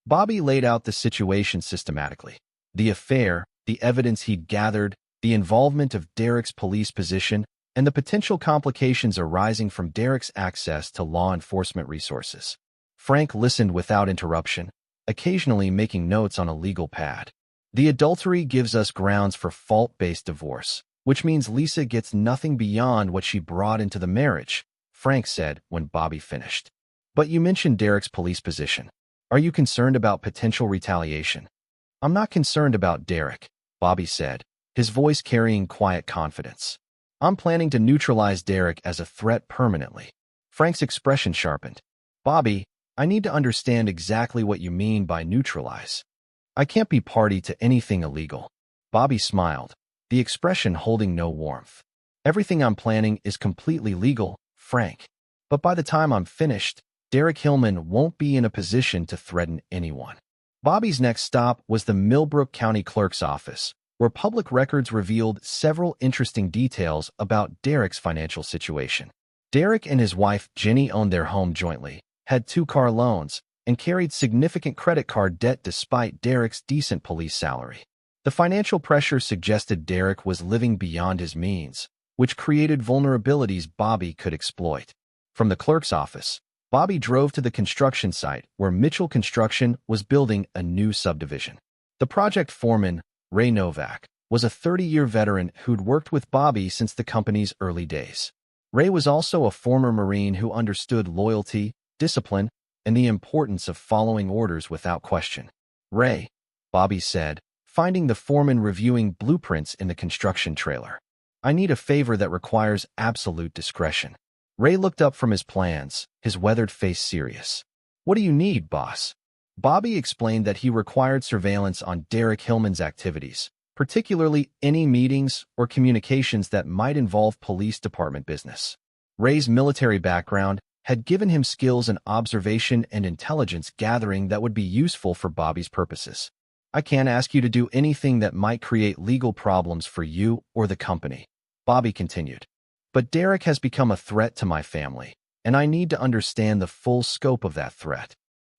Bobby laid out the situation systematically. The affair, the evidence he'd gathered, the involvement of Derek's police position, and the potential complications arising from Derek's access to law enforcement resources. Frank listened without interruption, occasionally making notes on a legal pad. The adultery gives us grounds for fault-based divorce, which means Lisa gets nothing beyond what she brought into the marriage, Frank said when Bobby finished. But you mentioned Derek's police position. Are you concerned about potential retaliation? I'm not concerned about Derek, Bobby said, his voice carrying quiet confidence. I'm planning to neutralize Derek as a threat permanently. Frank's expression sharpened. Bobby, I need to understand exactly what you mean by neutralize. I can't be party to anything illegal. Bobby smiled, the expression holding no warmth. Everything I'm planning is completely legal, Frank. But by the time I'm finished, Derek Hillman won't be in a position to threaten anyone. Bobby's next stop was the Millbrook County Clerk's office, where public records revealed several interesting details about Derek's financial situation. Derek and his wife, Jenny, owned their home jointly, had 2-car loans, and carried significant credit card debt despite Derek's decent police salary. The financial pressure suggested Derek was living beyond his means, which created vulnerabilities Bobby could exploit. From the clerk's office, Bobby drove to the construction site where Mitchell Construction was building a new subdivision. The project foreman, Ray Novak, was a 30-year veteran who'd worked with Bobby since the company's early days. Ray was also a former Marine who understood loyalty, discipline, and the importance of following orders without question. "Ray," Bobby said, finding the foreman reviewing blueprints in the construction trailer, "I need a favor that requires absolute discretion." Ray looked up from his plans, his weathered face serious. "What do you need, boss?" Bobby explained that he required surveillance on Derek Hillman's activities, particularly any meetings or communications that might involve police department business. Ray's military background had given him skills in observation and intelligence gathering that would be useful for Bobby's purposes. "I can't ask you to do anything that might create legal problems for you or the company," Bobby continued. "But Derek has become a threat to my family, and I need to understand the full scope of that threat."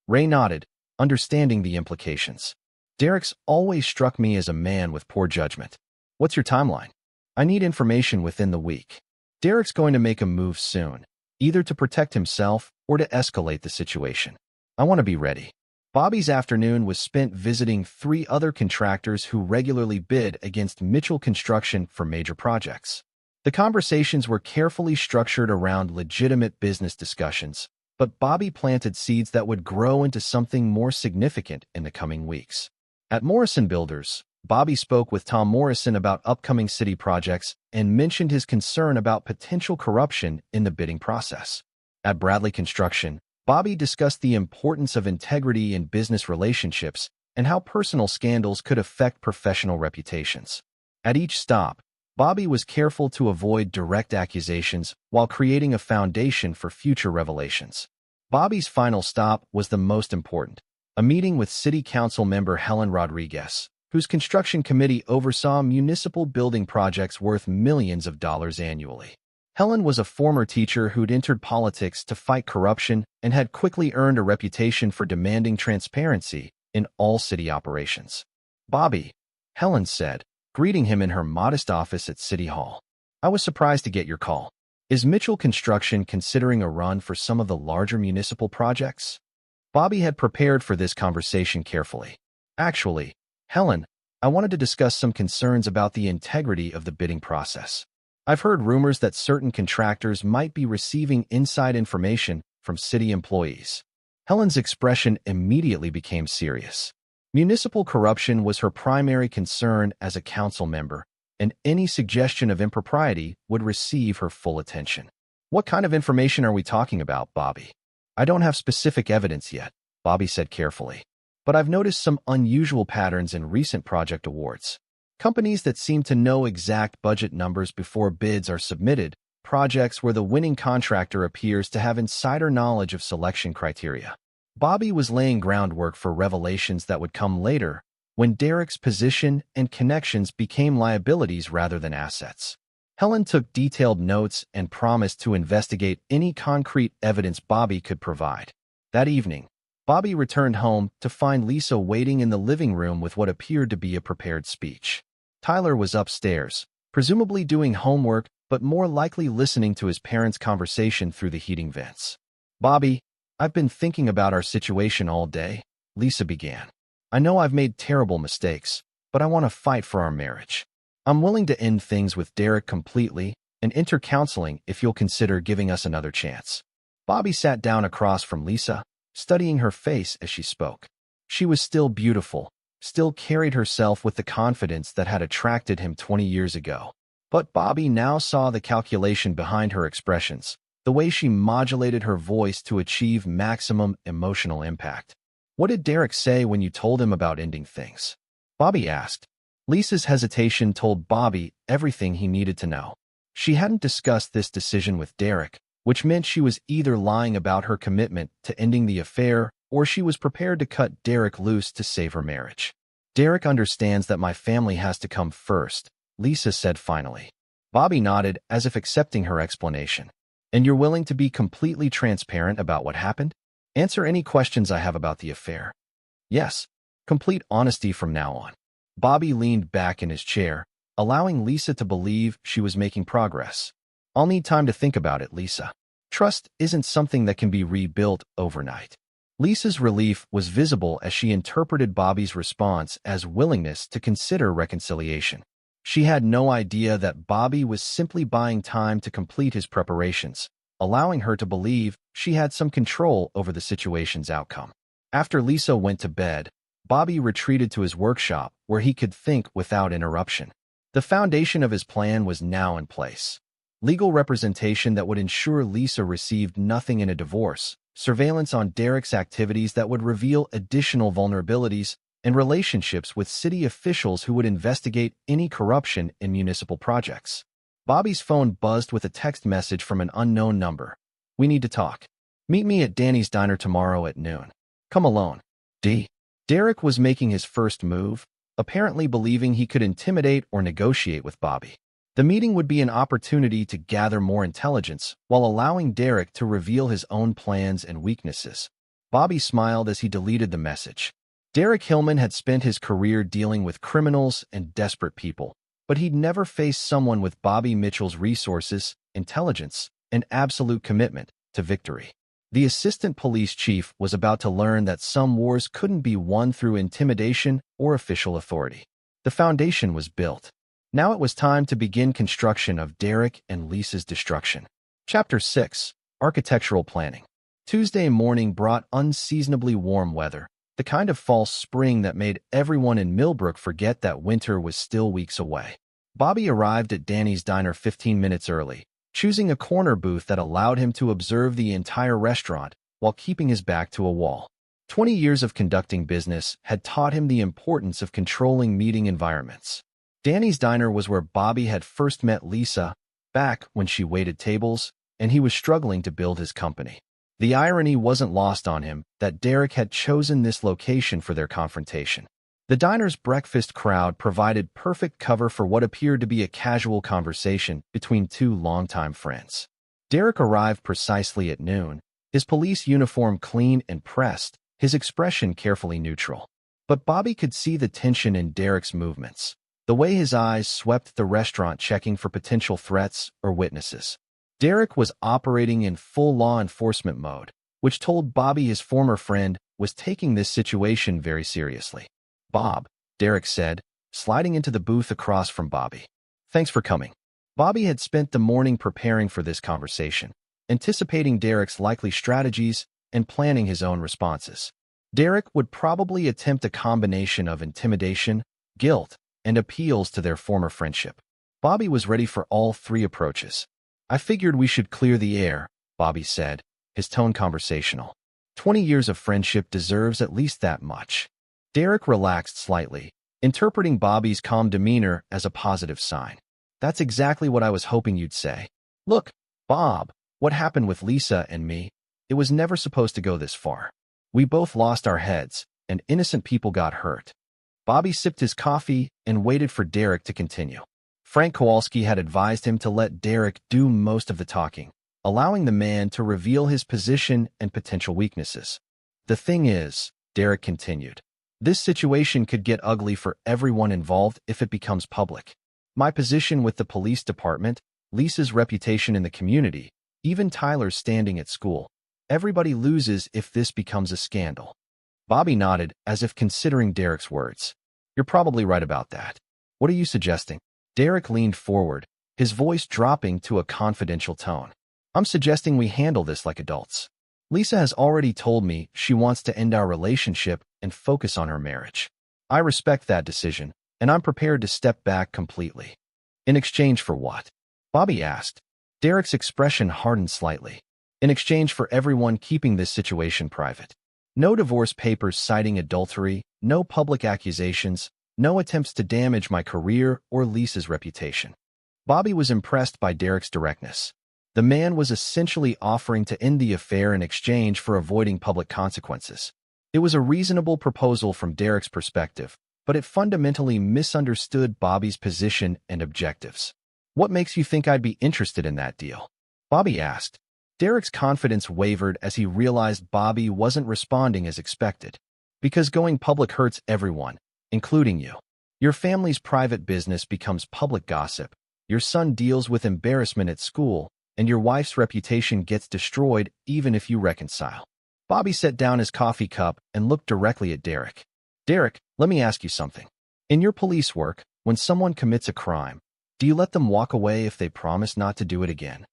Ray nodded, understanding the implications. "Derek's always struck me as a man with poor judgment. What's your timeline?" "I need information within the week. Derek's going to make a move soon, either to protect himself or to escalate the situation. I want to be ready." Bobby's afternoon was spent visiting 3 other contractors who regularly bid against Mitchell Construction for major projects. The conversations were carefully structured around legitimate business discussions, but Bobby planted seeds that would grow into something more significant in the coming weeks. At Morrison Builders, Bobby spoke with Tom Morrison about upcoming city projects and mentioned his concern about potential corruption in the bidding process. At Bradley Construction, Bobby discussed the importance of integrity in business relationships and how personal scandals could affect professional reputations. At each stop, Bobby was careful to avoid direct accusations while creating a foundation for future revelations. Bobby's final stop was the most important, a meeting with City Council member Helen Rodriguez, whose construction committee oversaw municipal building projects worth millions of dollars annually. Helen was a former teacher who'd entered politics to fight corruption and had quickly earned a reputation for demanding transparency in all city operations. "Bobby," Helen said, greeting him in her modest office at City Hall, "I was surprised to get your call. Is Mitchell Construction considering a run for some of the larger municipal projects?" Bobby had prepared for this conversation carefully. "Actually, Helen, I wanted to discuss some concerns about the integrity of the bidding process. I've heard rumors that certain contractors might be receiving inside information from city employees." Helen's expression immediately became serious. Municipal corruption was her primary concern as a council member, and any suggestion of impropriety would receive her full attention. "What kind of information are we talking about, Bobby?" "I don't have specific evidence yet," Bobby said carefully, "but I've noticed some unusual patterns in recent project awards. Companies that seem to know exact budget numbers before bids are submitted, projects where the winning contractor appears to have insider knowledge of selection criteria." Bobby was laying groundwork for revelations that would come later, when Derek's position and connections became liabilities rather than assets. Helen took detailed notes and promised to investigate any concrete evidence Bobby could provide. That evening, Bobby returned home to find Lisa waiting in the living room with what appeared to be a prepared speech. Tyler was upstairs, presumably doing homework, but more likely listening to his parents' conversation through the heating vents. "Bobby, I've been thinking about our situation all day," Lisa began. "I know I've made terrible mistakes, but I want to fight for our marriage. I'm willing to end things with Derek completely and enter counseling if you'll consider giving us another chance." Bobby sat down across from Lisa, studying her face as she spoke. She was still beautiful, still carried herself with the confidence that had attracted him 20 years ago. But Bobby now saw the calculation behind her expressions, the way she modulated her voice to achieve maximum emotional impact. "What did Derek say when you told him about ending things?" Bobby asked. Lisa's hesitation told Bobby everything he needed to know. She hadn't discussed this decision with Derek, which meant she was either lying about her commitment to ending the affair or she was prepared to cut Derek loose to save her marriage. Derek understands that my family has to come first, Lisa said finally. Bobby nodded as if accepting her explanation. And you're willing to be completely transparent about what happened? Answer any questions I have about the affair. Yes, complete honesty from now on. Bobby leaned back in his chair, allowing Lisa to believe she was making progress. I'll need time to think about it, Lisa. Trust isn't something that can be rebuilt overnight. Lisa's relief was visible as she interpreted Bobby's response as willingness to consider reconciliation. She had no idea that Bobby was simply buying time to complete his preparations, allowing her to believe she had some control over the situation's outcome. After Lisa went to bed, Bobby retreated to his workshop where he could think without interruption. The foundation of his plan was now in place. Legal representation that would ensure Lisa received nothing in a divorce, surveillance on Derek's activities that would reveal additional vulnerabilities, and relationships with city officials who would investigate any corruption in municipal projects. Bobby's phone buzzed with a text message from an unknown number. We need to talk. Meet me at Danny's Diner tomorrow at noon. Come alone. D. Derek was making his first move, apparently believing he could intimidate or negotiate with Bobby. The meeting would be an opportunity to gather more intelligence while allowing Derek to reveal his own plans and weaknesses. Bobby smiled as he deleted the message. Derek Hillman had spent his career dealing with criminals and desperate people, but he'd never faced someone with Bobby Mitchell's resources, intelligence, and absolute commitment to victory. The assistant police chief was about to learn that some wars couldn't be won through intimidation or official authority. The foundation was built. Now it was time to begin construction of Derek and Lisa's destruction. Chapter 6. Architectural Planning. Tuesday morning brought unseasonably warm weather, the kind of false spring that made everyone in Millbrook forget that winter was still weeks away. Bobby arrived at Danny's Diner 15 minutes early, choosing a corner booth that allowed him to observe the entire restaurant while keeping his back to a wall. 20 years of conducting business had taught him the importance of controlling meeting environments. Danny's Diner was where Bobby had first met Lisa, back when she waited tables, and he was struggling to build his company. The irony wasn't lost on him that Derek had chosen this location for their confrontation. The diner's breakfast crowd provided perfect cover for what appeared to be a casual conversation between two longtime friends. Derek arrived precisely at noon, his police uniform clean and pressed, his expression carefully neutral. But Bobby could see the tension in Derek's movements, the way his eyes swept the restaurant checking for potential threats or witnesses. Derek was operating in full law enforcement mode, which told Bobby his former friend was taking this situation very seriously. Bob, Derek said, sliding into the booth across from Bobby. Thanks for coming. Bobby had spent the morning preparing for this conversation, anticipating Derek's likely strategies and planning his own responses. Derek would probably attempt a combination of intimidation, guilt, and appeals to their former friendship. Bobby was ready for all three approaches. I figured we should clear the air, Bobby said, his tone conversational. 20 years of friendship deserves at least that much. Derek relaxed slightly, interpreting Bobby's calm demeanor as a positive sign. That's exactly what I was hoping you'd say. Look, Bob, what happened with Lisa and me? It was never supposed to go this far. We both lost our heads, and innocent people got hurt. Bobby sipped his coffee and waited for Derek to continue. Frank Kowalski had advised him to let Derek do most of the talking, allowing the man to reveal his position and potential weaknesses. The thing is, Derek continued, this situation could get ugly for everyone involved if it becomes public. My position with the police department, Lisa's reputation in the community, even Tyler's standing at school. Everybody loses if this becomes a scandal. Bobby nodded as if considering Derek's words. You're probably right about that. What are you suggesting? Derek leaned forward, his voice dropping to a confidential tone. I'm suggesting we handle this like adults. Lisa has already told me she wants to end our relationship and focus on her marriage. I respect that decision, and I'm prepared to step back completely. In exchange for what? Bobby asked. Derek's expression hardened slightly. In exchange for everyone keeping this situation private. No divorce papers citing adultery, no public accusations, no attempts to damage my career or Lisa's reputation. Bobby was impressed by Derek's directness. The man was essentially offering to end the affair in exchange for avoiding public consequences. It was a reasonable proposal from Derek's perspective, but it fundamentally misunderstood Bobby's position and objectives. "What makes you think I'd be interested in that deal?" Bobby asked. Derek's confidence wavered as he realized Bobby wasn't responding as expected. "Because going public hurts everyone, including you. Your family's private business becomes public gossip, your son deals with embarrassment at school, and your wife's reputation gets destroyed even if you reconcile." Bobby set down his coffee cup and looked directly at Derek. "Derek, let me ask you something. In your police work, when someone commits a crime, do you let them walk away if they promise not to do it again?"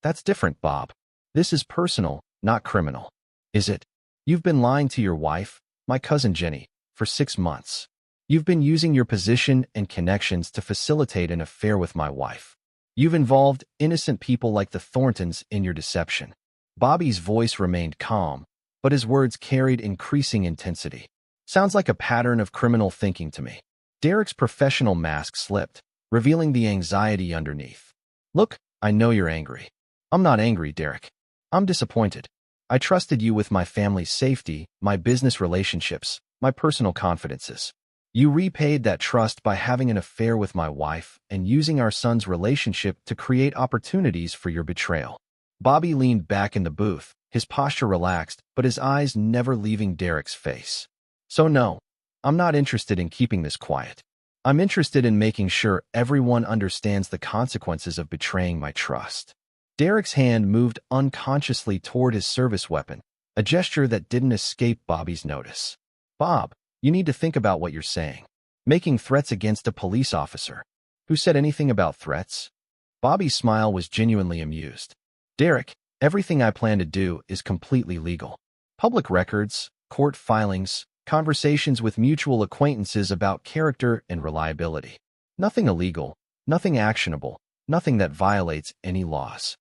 "That's different, Bob. This is personal, not criminal." "Is it? You've been lying to your wife, my cousin Jenny, for 6 months. You've been using your position and connections to facilitate an affair with my wife. You've involved innocent people like the Thorntons in your deception." Bobby's voice remained calm, but his words carried increasing intensity. "Sounds like a pattern of criminal thinking to me." Derek's professional mask slipped, revealing the anxiety underneath. "Look, I know you're angry. I'm not angry, Derek. I'm disappointed. I trusted you with my family's safety, my business relationships, my personal confidences. You repaid that trust by having an affair with my wife and using our son's relationship to create opportunities for your betrayal." Bobby leaned back in the booth, his posture relaxed, but his eyes never leaving Derek's face. "So no, I'm not interested in keeping this quiet. I'm interested in making sure everyone understands the consequences of betraying my trust." Derek's hand moved unconsciously toward his service weapon, a gesture that didn't escape Bobby's notice. "Bob, you need to think about what you're saying. Making threats against a police officer. Who said anything about threats?" Bobby's smile was genuinely amused. "Derek, everything I plan to do is completely legal. Public records, court filings, conversations with mutual acquaintances about character and reliability. Nothing illegal, nothing actionable, nothing that violates any laws."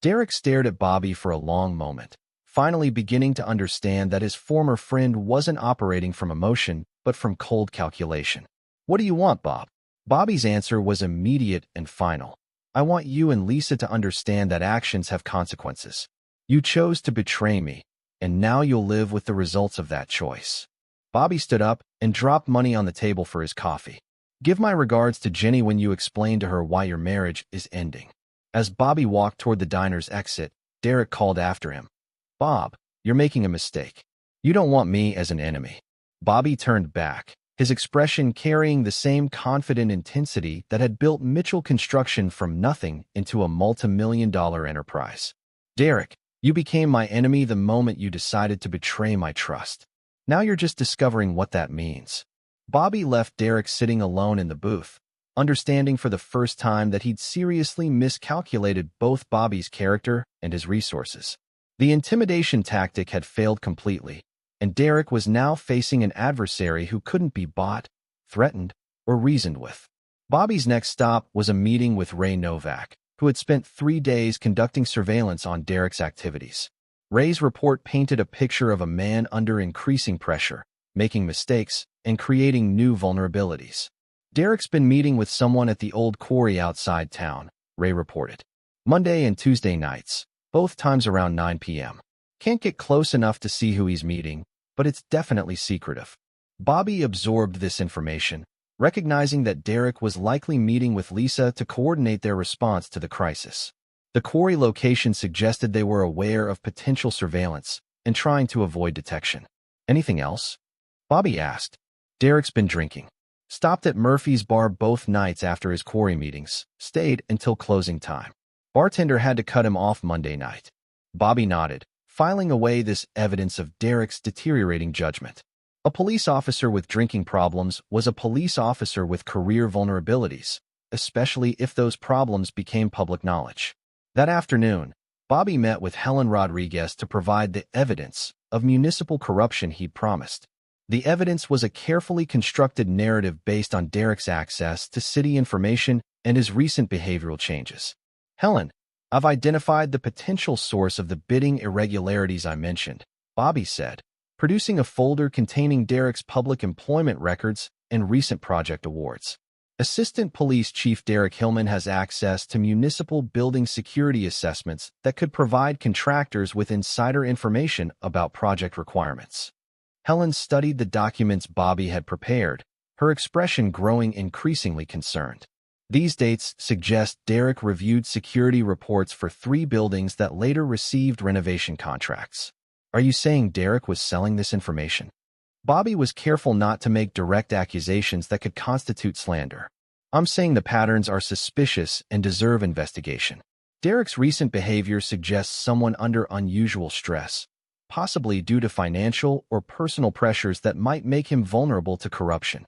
Derek stared at Bobby for a long moment, finally beginning to understand that his former friend wasn't operating from emotion, but from cold calculation. "What do you want, Bob?" Bobby's answer was immediate and final. "I want you and Lisa to understand that actions have consequences. You chose to betray me, and now you'll live with the results of that choice." Bobby stood up and dropped money on the table for his coffee. "Give my regards to Jenny when you explain to her why your marriage is ending." As Bobby walked toward the diner's exit, Derek called after him. "Bob, you're making a mistake. You don't want me as an enemy." Bobby turned back, his expression carrying the same confident intensity that had built Mitchell Construction from nothing into a multi-million-dollar enterprise. "Derek, you became my enemy the moment you decided to betray my trust. Now you're just discovering what that means." Bobby left Derek sitting alone in the booth, understanding for the first time that he'd seriously miscalculated both Bobby's character and his resources. The intimidation tactic had failed completely, and Derek was now facing an adversary who couldn't be bought, threatened, or reasoned with. Bobby's next stop was a meeting with Ray Novak, who had spent 3 days conducting surveillance on Derek's activities. Ray's report painted a picture of a man under increasing pressure, making mistakes, and creating new vulnerabilities. "Derek's been meeting with someone at the old quarry outside town," Ray reported. "Monday and Tuesday nights, both times around 9 p.m. Can't get close enough to see who he's meeting, but it's definitely secretive." Bobby absorbed this information, recognizing that Derek was likely meeting with Lisa to coordinate their response to the crisis. The quarry location suggested they were aware of potential surveillance and trying to avoid detection. "Anything else?" Bobby asked. "Derek's been drinking. Stopped at Murphy's bar both nights after his quarry meetings, stayed until closing time. Bartender had to cut him off Monday night." Bobby nodded, filing away this evidence of Derek's deteriorating judgment. A police officer with drinking problems was a police officer with career vulnerabilities, especially if those problems became public knowledge. That afternoon, Bobby met with Helen Rodriguez to provide the evidence of municipal corruption he'd promised. The evidence was a carefully constructed narrative based on Derek's access to city information and his recent behavioral changes. "Helen, I've identified the potential source of the bidding irregularities I mentioned," Bobby said, producing a folder containing Derek's public employment records and recent project awards. Assistant Police Chief Derek Hillman has access to municipal building security assessments that could provide contractors with insider information about project requirements. Helen studied the documents Bobby had prepared, her expression growing increasingly concerned. These dates suggest Derek reviewed security reports for 3 buildings that later received renovation contracts. Are you saying Derek was selling this information? Bobby was careful not to make direct accusations that could constitute slander. I'm saying the patterns are suspicious and deserve investigation. Derek's recent behavior suggests someone under unusual stress, possibly due to financial or personal pressures that might make him vulnerable to corruption.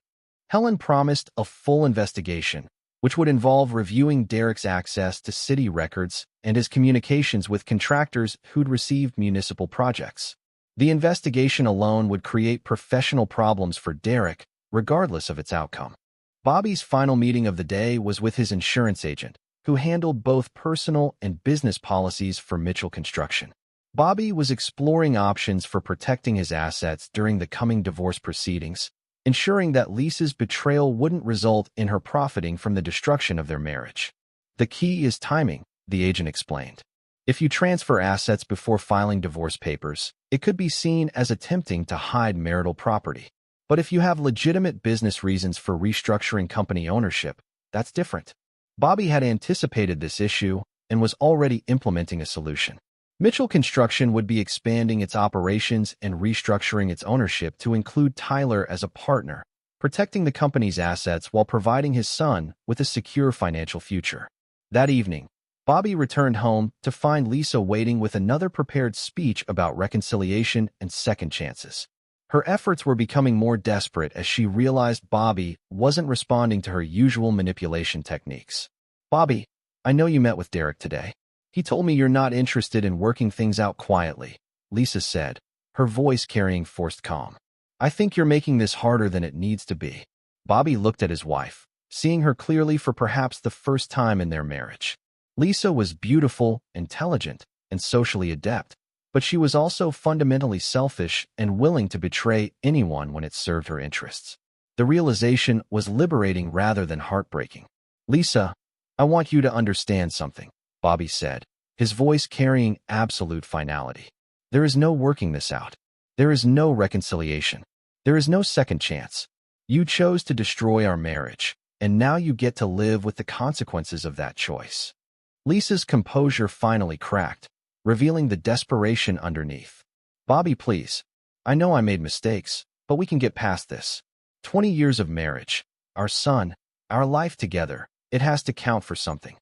Helen promised a full investigation, which would involve reviewing Derek's access to city records and his communications with contractors who'd received municipal projects. The investigation alone would create professional problems for Derek, regardless of its outcome. Bobby's final meeting of the day was with his insurance agent, who handled both personal and business policies for Mitchell Construction. Bobby was exploring options for protecting his assets during the coming divorce proceedings, ensuring that Lisa's betrayal wouldn't result in her profiting from the destruction of their marriage. The key is timing, the agent explained. If you transfer assets before filing divorce papers, it could be seen as attempting to hide marital property. But if you have legitimate business reasons for restructuring company ownership, that's different. Bobby had anticipated this issue and was already implementing a solution. Mitchell Construction would be expanding its operations and restructuring its ownership to include Tyler as a partner, protecting the company's assets while providing his son with a secure financial future. That evening, Bobby returned home to find Lisa waiting with another prepared speech about reconciliation and second chances. Her efforts were becoming more desperate as she realized Bobby wasn't responding to her usual manipulation techniques. "Bobby, I know you met with Derek today. He told me you're not interested in working things out quietly," Lisa said, her voice carrying forced calm. "I think you're making this harder than it needs to be." Bobby looked at his wife, seeing her clearly for perhaps the first time in their marriage. Lisa was beautiful, intelligent, and socially adept, but she was also fundamentally selfish and willing to betray anyone when it served her interests. The realization was liberating rather than heartbreaking. "Lisa, I want you to understand something," Bobby said, his voice carrying absolute finality. "There is no working this out. There is no reconciliation. There is no second chance. You chose to destroy our marriage, and now you get to live with the consequences of that choice." Lisa's composure finally cracked, revealing the desperation underneath. "Bobby, please. I know I made mistakes, but we can get past this. 20 years of marriage, our son, our life together, it has to count for something."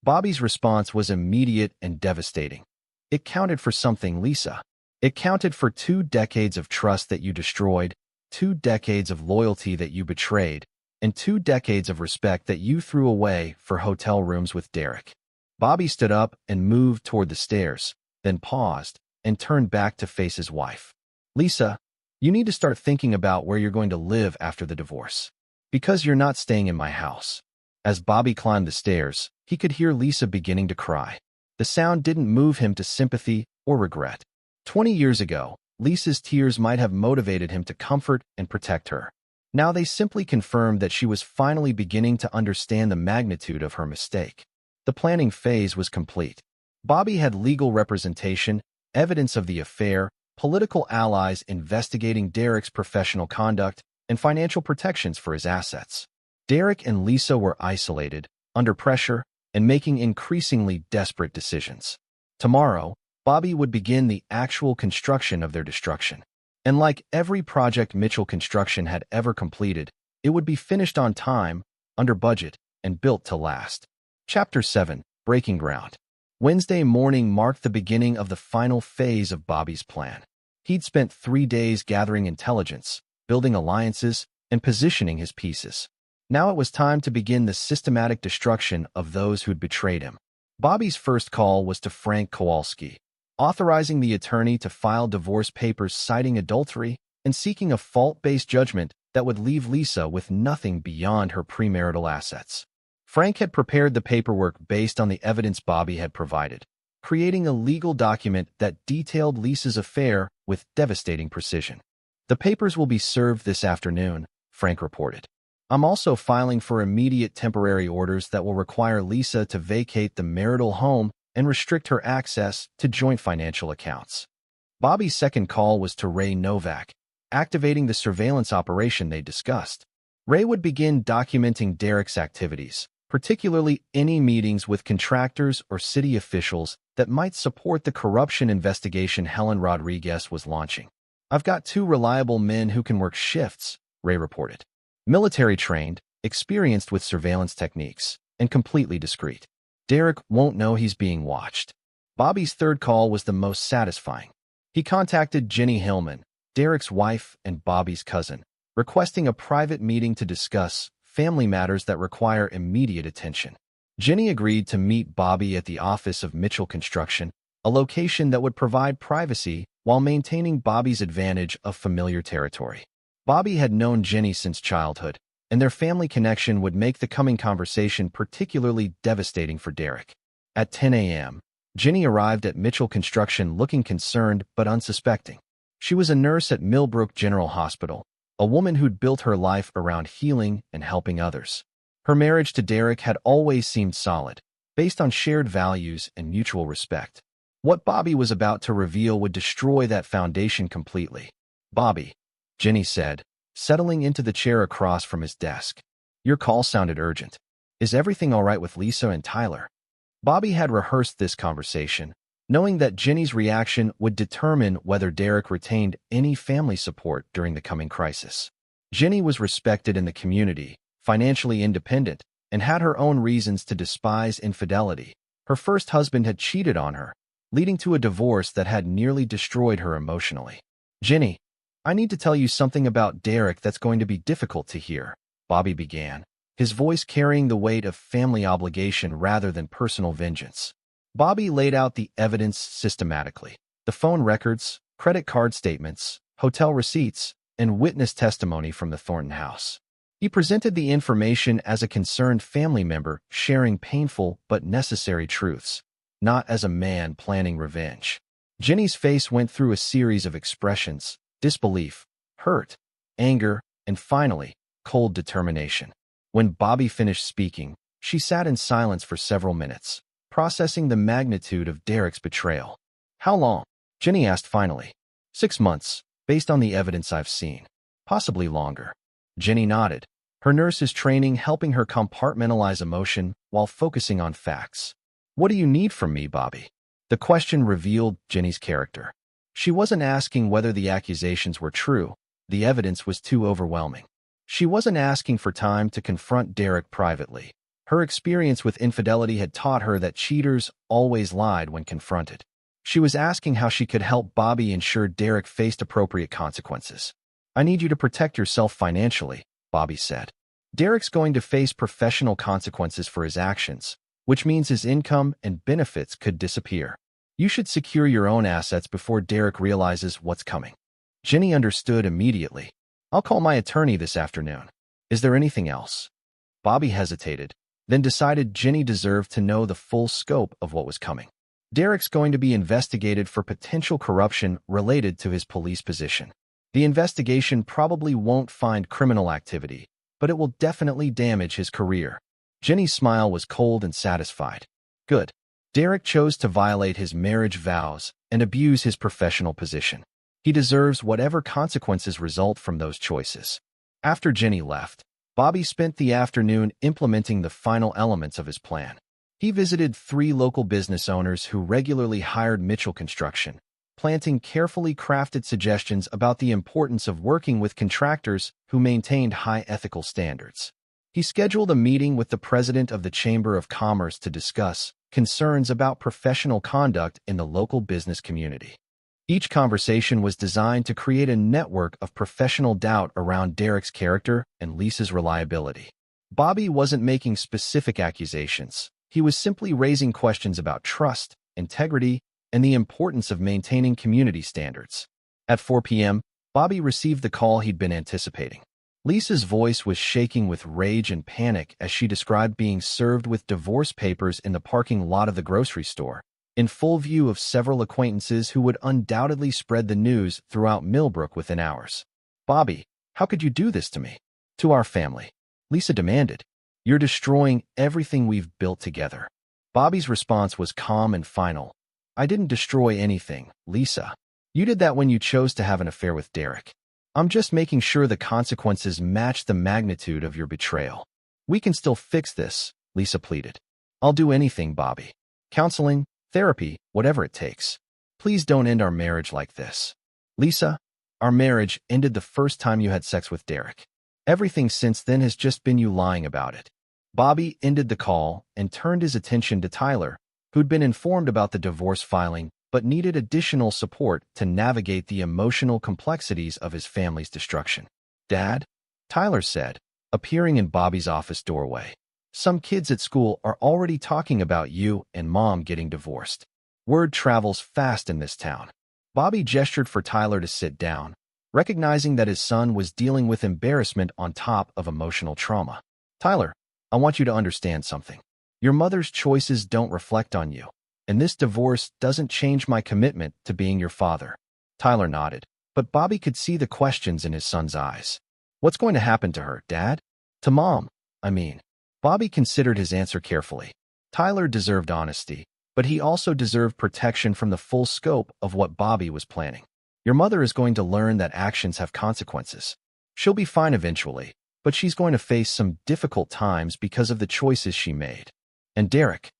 Bobby's response was immediate and devastating. "It counted for something, Lisa. It counted for 2 decades of trust that you destroyed, 2 decades of loyalty that you betrayed, and 2 decades of respect that you threw away for hotel rooms with Derek." Bobby stood up and moved toward the stairs, then paused and turned back to face his wife. "Lisa, you need to start thinking about where you're going to live after the divorce. Because you're not staying in my house." As Bobby climbed the stairs, he could hear Lisa beginning to cry. The sound didn't move him to sympathy or regret. 20 years ago, Lisa's tears might have motivated him to comfort and protect her. Now they simply confirmed that she was finally beginning to understand the magnitude of her mistake. The planning phase was complete. Bobby had legal representation, evidence of the affair, political allies investigating Derek's professional conduct, and financial protections for his assets. Derek and Lisa were isolated, under pressure, and making increasingly desperate decisions. Tomorrow, Bobby would begin the actual construction of their destruction. And like every project Mitchell Construction had ever completed, it would be finished on time, under budget, and built to last. Chapter 7, Breaking Ground. Wednesday morning marked the beginning of the final phase of Bobby's plan. He'd spent 3 days gathering intelligence, building alliances, and positioning his pieces. Now it was time to begin the systematic destruction of those who'd betrayed him. Bobby's first call was to Frank Kowalski, authorizing the attorney to file divorce papers citing adultery and seeking a fault-based judgment that would leave Lisa with nothing beyond her premarital assets. Frank had prepared the paperwork based on the evidence Bobby had provided, creating a legal document that detailed Lisa's affair with devastating precision. "The papers will be served this afternoon," Frank reported. "I'm also filing for immediate temporary orders that will require Lisa to vacate the marital home and restrict her access to joint financial accounts." Bobby's second call was to Ray Novak, activating the surveillance operation they discussed. Ray would begin documenting Derek's activities, particularly any meetings with contractors or city officials that might support the corruption investigation Helen Rodriguez was launching. "I've got 2 reliable men who can work shifts," Ray reported. "Military-trained, experienced with surveillance techniques, and completely discreet. Derek won't know he's being watched." Bobby's third call was the most satisfying. He contacted Jenny Hillman, Derek's wife and Bobby's cousin, requesting a private meeting to discuss family matters that require immediate attention. Jenny agreed to meet Bobby at the office of Mitchell Construction, a location that would provide privacy while maintaining Bobby's advantage of familiar territory. Bobby had known Jenny since childhood, and their family connection would make the coming conversation particularly devastating for Derek. At 10 a.m., Jenny arrived at Mitchell Construction looking concerned but unsuspecting. She was a nurse at Millbrook General Hospital, a woman who'd built her life around healing and helping others. Her marriage to Derek had always seemed solid, based on shared values and mutual respect. What Bobby was about to reveal would destroy that foundation completely. "Bobby," Jenny said, settling into the chair across from his desk. "Your call sounded urgent. Is everything all right with Lisa and Tyler?" Bobby had rehearsed this conversation, knowing that Jenny's reaction would determine whether Derek retained any family support during the coming crisis. Jenny was respected in the community, financially independent, and had her own reasons to despise infidelity. Her first husband had cheated on her, leading to a divorce that had nearly destroyed her emotionally. "Jenny, I need to tell you something about Derek that's going to be difficult to hear," Bobby began, his voice carrying the weight of family obligation rather than personal vengeance. Bobby laid out the evidence systematically: the phone records, credit card statements, hotel receipts, and witness testimony from the Thornton house. He presented the information as a concerned family member sharing painful but necessary truths, not as a man planning revenge. Jenny's face went through a series of expressions: disbelief, hurt, anger, and finally, cold determination. When Bobby finished speaking, she sat in silence for several minutes, processing the magnitude of Derek's betrayal. "How long?" Jenny asked finally. 6 months, based on the evidence I've seen. Possibly longer." Jenny nodded, her nurse's training helping her compartmentalize emotion while focusing on facts. "What do you need from me, Bobby?" The question revealed Jenny's character. She wasn't asking whether the accusations were true. The evidence was too overwhelming. She wasn't asking for time to confront Derek privately. Her experience with infidelity had taught her that cheaters always lied when confronted. She was asking how she could help Bobby ensure Derek faced appropriate consequences. "I need you to protect yourself financially," Bobby said. "Derek's going to face professional consequences for his actions, which means his income and benefits could disappear. You should secure your own assets before Derek realizes what's coming." Jenny understood immediately. "I'll call my attorney this afternoon. Is there anything else?" Bobby hesitated, then decided Jenny deserved to know the full scope of what was coming. Derek's going to be investigated for potential corruption related to his police position. The investigation probably won't find criminal activity, but it will definitely damage his career. Jenny's smile was cold and satisfied. "Good. Derek chose to violate his marriage vows and abuse his professional position. He deserves whatever consequences result from those choices." After Jenny left, Bobby spent the afternoon implementing the final elements of his plan. He visited 3 local business owners who regularly hired Mitchell Construction, planting carefully crafted suggestions about the importance of working with contractors who maintained high ethical standards. He scheduled a meeting with the president of the Chamber of Commerce to discuss concerns about professional conduct in the local business community. Each conversation was designed to create a network of professional doubt around Derek's character and Lisa's reliability. Bobby wasn't making specific accusations. He was simply raising questions about trust, integrity, and the importance of maintaining community standards. At 4 p.m., Bobby received the call he'd been anticipating. Lisa's voice was shaking with rage and panic as she described being served with divorce papers in the parking lot of the grocery store, in full view of several acquaintances who would undoubtedly spread the news throughout Millbrook within hours. "Bobby, how could you do this to me? To our family?" Lisa demanded. "You're destroying everything we've built together." Bobby's response was calm and final. "I didn't destroy anything, Lisa. You did that when you chose to have an affair with Derek. I'm just making sure the consequences match the magnitude of your betrayal. We can still fix this, Lisa pleaded. I'll do anything, Bobby. Counseling, therapy, whatever it takes. Please don't end our marriage like this. Lisa, our marriage ended the first time you had sex with Derek. Everything since then has just been you lying about it. Bobby ended the call and turned his attention to Tyler, who'd been informed about the divorce filing but needed additional support to navigate the emotional complexities of his family's destruction. Dad, Tyler said, appearing in Bobby's office doorway. Some kids at school are already talking about you and Mom getting divorced. Word travels fast in this town. Bobby gestured for Tyler to sit down, recognizing that his son was dealing with embarrassment on top of emotional trauma. Tyler, I want you to understand something. Your mother's choices don't reflect on you, and this divorce doesn't change my commitment to being your father. Tyler nodded, but Bobby could see the questions in his son's eyes. What's going to happen to her, Dad? To Mom, I mean. Bobby considered his answer carefully. Tyler deserved honesty, but he also deserved protection from the full scope of what Bobby was planning. Your mother is going to learn that actions have consequences. She'll be fine eventually, but she's going to face some difficult times because of the choices she made. And Derek.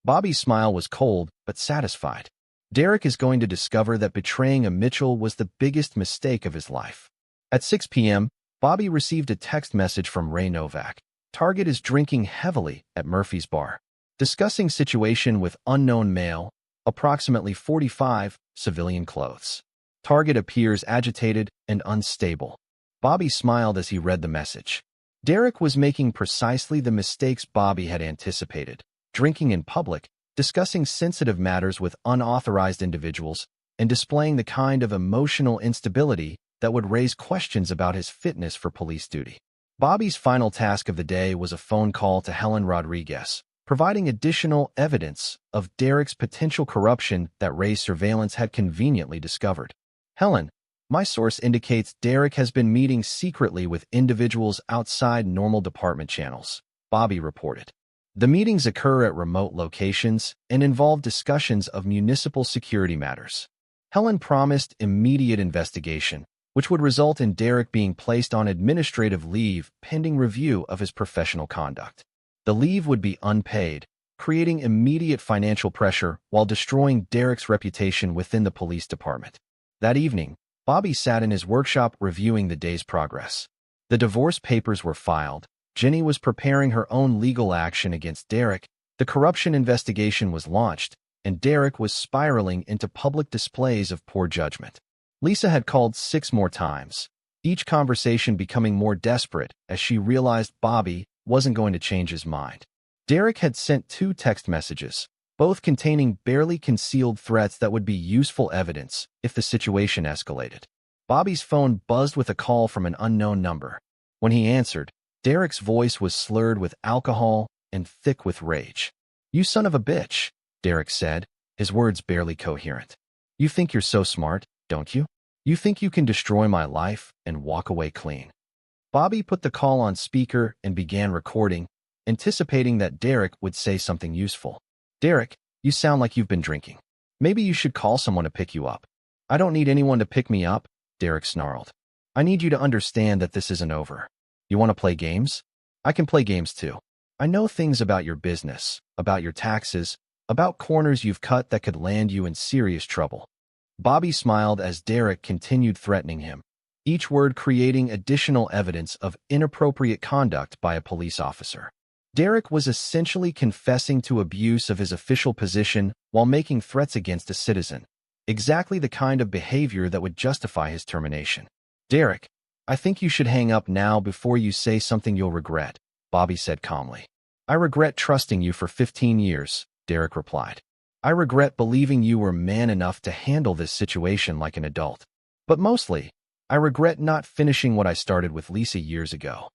Bobby's smile was cold but satisfied. Derek is going to discover that betraying a Mitchell was the biggest mistake of his life. At 6 p.m., Bobby received a text message from Ray Novak. Target is drinking heavily at Murphy's bar. Discussing situation with unknown male, approximately 45, civilian clothes. Target appears agitated and unstable. Bobby smiled as he read the message. Derek was making precisely the mistakes Bobby had anticipated. Drinking in public, discussing sensitive matters with unauthorized individuals, and displaying the kind of emotional instability that would raise questions about his fitness for police duty. Bobby's final task of the day was a phone call to Helen Rodriguez, providing additional evidence of Derek's potential corruption that Ray's surveillance had conveniently discovered. Helen, my source indicates Derek has been meeting secretly with individuals outside normal department channels, Bobby reported. The meetings occur at remote locations and involve discussions of municipal security matters. Helen promised immediate investigation, which would result in Derek being placed on administrative leave pending review of his professional conduct. The leave would be unpaid, creating immediate financial pressure while destroying Derek's reputation within the police department. That evening, Bobby sat in his workshop reviewing the day's progress. The divorce papers were filed, Jenny was preparing her own legal action against Derek, the corruption investigation was launched, and Derek was spiraling into public displays of poor judgment. Lisa had called 6 more times, each conversation becoming more desperate as she realized Bobby wasn't going to change his mind. Derek had sent 2 text messages, both containing barely concealed threats that would be useful evidence if the situation escalated. Bobby's phone buzzed with a call from an unknown number. When he answered, Derek's voice was slurred with alcohol and thick with rage. "You son of a bitch," Derek said, his words barely coherent. "You think you're so smart, don't you? You think you can destroy my life and walk away clean." Bobby put the call on speaker and began recording, anticipating that Derek would say something useful. "Derek, you sound like you've been drinking. Maybe you should call someone to pick you up." "I don't need anyone to pick me up," Derek snarled. "I need you to understand that this isn't over. You want to play games? I can play games too. I know things about your business, about your taxes, about corners you've cut that could land you in serious trouble." Bobby smiled as Derek continued threatening him, each word creating additional evidence of inappropriate conduct by a police officer. Derek was essentially confessing to abuse of his official position while making threats against a citizen, exactly the kind of behavior that would justify his termination. "Derek, I think you should hang up now before you say something you'll regret," Bobby said calmly. "I regret trusting you for 15 years, Derek replied. "I regret believing you were man enough to handle this situation like an adult. But mostly, I regret not finishing what I started with Lisa years ago."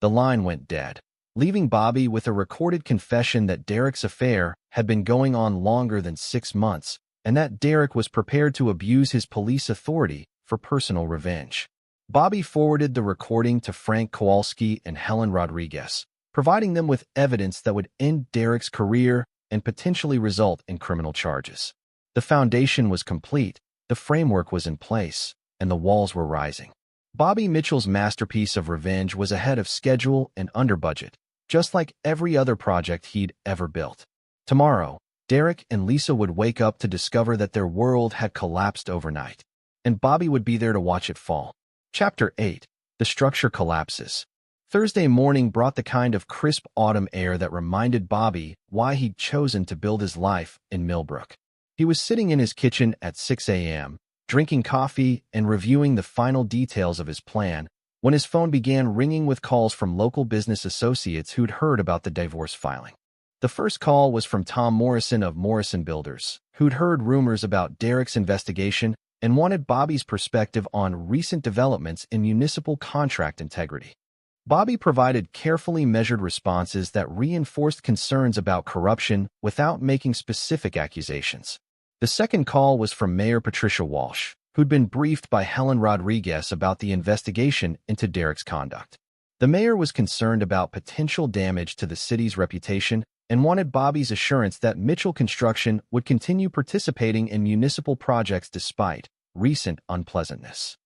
The line went dead, leaving Bobby with a recorded confession that Derek's affair had been going on longer than 6 months, and that Derek was prepared to abuse his police authority for personal revenge. Bobby forwarded the recording to Frank Kowalski and Helen Rodriguez, providing them with evidence that would end Derek's career and potentially result in criminal charges. The foundation was complete, the framework was in place, and the walls were rising. Bobby Mitchell's masterpiece of revenge was ahead of schedule and under budget, just like every other project he'd ever built. Tomorrow, Derek and Lisa would wake up to discover that their world had collapsed overnight, and Bobby would be there to watch it fall. Chapter 8. The Structure Collapses. Thursday morning brought the kind of crisp autumn air that reminded Bobby why he'd chosen to build his life in Millbrook. He was sitting in his kitchen at 6 a.m., drinking coffee and reviewing the final details of his plan, when his phone began ringing with calls from local business associates who'd heard about the divorce filing. The first call was from Tom Morrison of Morrison Builders, who'd heard rumors about Derek's investigation and wanted Bobby's perspective on recent developments in municipal contract integrity. Bobby provided carefully measured responses that reinforced concerns about corruption without making specific accusations. The second call was from Mayor Patricia Walsh, who'd been briefed by Helen Rodriguez about the investigation into Derek's conduct. The mayor was concerned about potential damage to the city's reputation and wanted Bobby's assurance that Mitchell Construction would continue participating in municipal projects despite recent unpleasantness.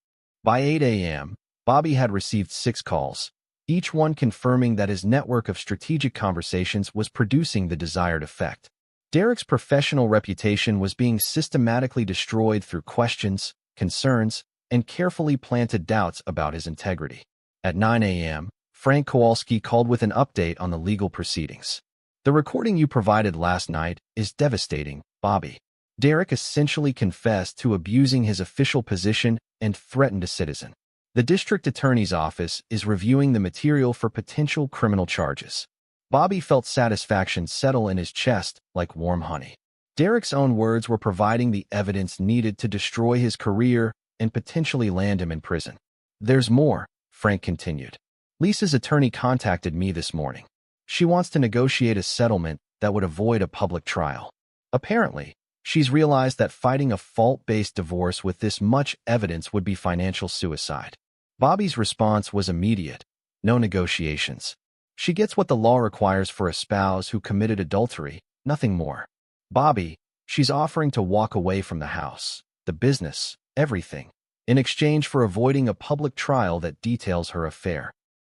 By 8 a.m., Bobby had received 6 calls, each one confirming that his network of strategic conversations was producing the desired effect. Derek's professional reputation was being systematically destroyed through questions, concerns, and carefully planted doubts about his integrity. At 9 a.m., Frank Kowalski called with an update on the legal proceedings. "The recording you provided last night is devastating, Bobby." Derek essentially confessed to abusing his official position and threatened a citizen. "The district attorney's office is reviewing the material for potential criminal charges." Bobby felt satisfaction settle in his chest like warm honey. Derek's own words were providing the evidence needed to destroy his career and potentially land him in prison. "There's more," Frank continued. "Lisa's attorney contacted me this morning. She wants to negotiate a settlement that would avoid a public trial. Apparently, she's realized that fighting a fault-based divorce with this much evidence would be financial suicide." Bobby's response was immediate. No negotiations. She gets what the law requires for a spouse who committed adultery, nothing more. "Bobby, she's offering to walk away from the house, the business, everything, in exchange for avoiding a public trial that details her affair."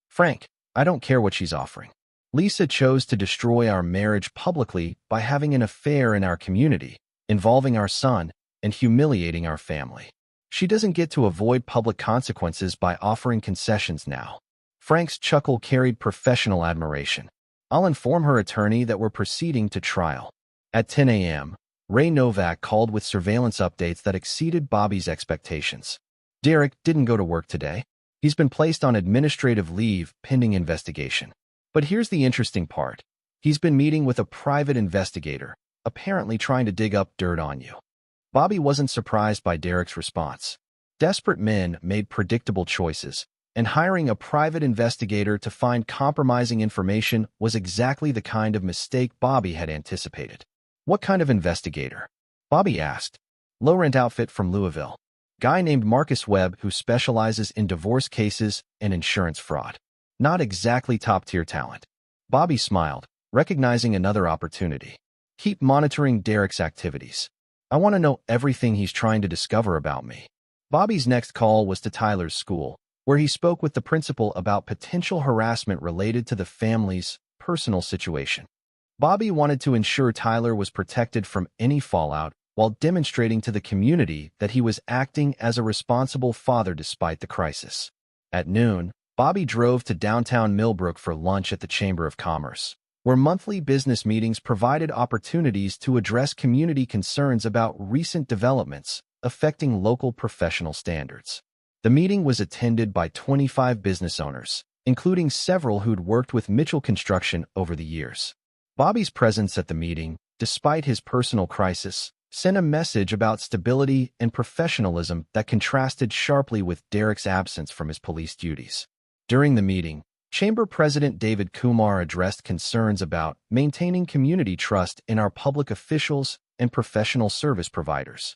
"Frank, I don't care what she's offering. Lisa chose to destroy our marriage publicly by having an affair in our community, involving our son, and humiliating our family. She doesn't get to avoid public consequences by offering concessions now." Frank's chuckle carried professional admiration. "I'll inform her attorney that we're proceeding to trial." At 10 a.m., Ray Novak called with surveillance updates that exceeded Bobby's expectations. "Derek didn't go to work today. He's been placed on administrative leave pending investigation. But here's the interesting part. He's been meeting with a private investigator, apparently trying to dig up dirt on you." Bobby wasn't surprised by Derek's response. Desperate men made predictable choices, and hiring a private investigator to find compromising information was exactly the kind of mistake Bobby had anticipated. "What kind of investigator?" Bobby asked. "Low-rent outfit from Louisville. Guy named Marcus Webb who specializes in divorce cases and insurance fraud. Not exactly top-tier talent." Bobby smiled, recognizing another opportunity. "Keep monitoring Derek's activities. I want to know everything he's trying to discover about me." Bobby's next call was to Tyler's school, where he spoke with the principal about potential harassment related to the family's personal situation. Bobby wanted to ensure Tyler was protected from any fallout while demonstrating to the community that he was acting as a responsible father despite the crisis. At noon, Bobby drove to downtown Millbrook for lunch at the Chamber of Commerce, where monthly business meetings provided opportunities to address community concerns about recent developments affecting local professional standards. The meeting was attended by 25 business owners, including several who'd worked with Mitchell Construction over the years. Bobby's presence at the meeting, despite his personal crisis, sent a message about stability and professionalism that contrasted sharply with Derek's absence from his police duties. During the meeting, Chamber President David Kumar addressed concerns about maintaining community trust in our public officials and professional service providers.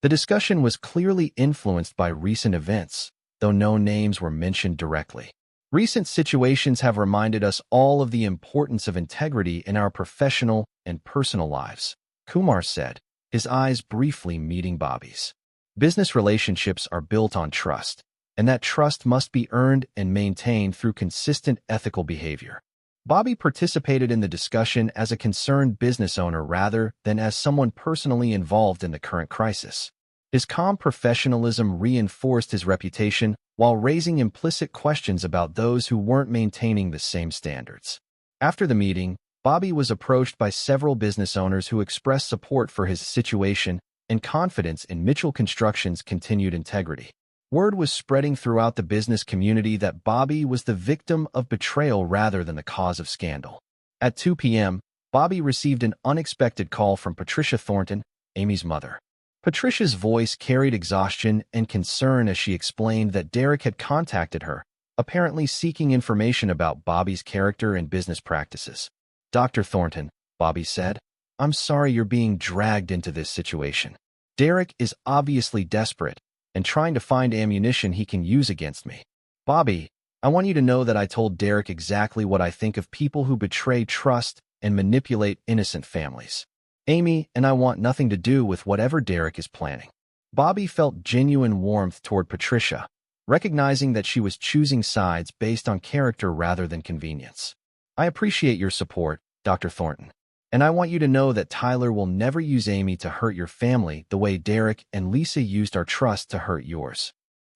The discussion was clearly influenced by recent events, though no names were mentioned directly. "Recent situations have reminded us all of the importance of integrity in our professional and personal lives," Kumar said, his eyes briefly meeting Bobby's. "Business relationships are built on trust, and that trust must be earned and maintained through consistent ethical behavior. Bobby participated in the discussion as a concerned business owner rather than as someone personally involved in the current crisis. His calm professionalism reinforced his reputation while raising implicit questions about those who weren't maintaining the same standards. After the meeting, Bobby was approached by several business owners who expressed support for his situation and confidence in Mitchell Construction's continued integrity. Word was spreading throughout the business community that Bobby was the victim of betrayal rather than the cause of scandal. At 2 p.m., Bobby received an unexpected call from Patricia Thornton, Amy's mother. Patricia's voice carried exhaustion and concern as she explained that Derek had contacted her, apparently seeking information about Bobby's character and business practices. "Dr. Thornton," Bobby said, "I'm sorry you're being dragged into this situation. Derek is obviously desperate and trying to find ammunition he can use against me. Bobby, I want you to know that I told Derek exactly what I think of people who betray trust and manipulate innocent families. Amy and I want nothing to do with whatever Derek is planning." Bobby felt genuine warmth toward Patricia, recognizing that she was choosing sides based on character rather than convenience. "I appreciate your support, Dr. Thornton, and I want you to know that Tyler will never use Amy to hurt your family the way Derek and Lisa used our trust to hurt yours."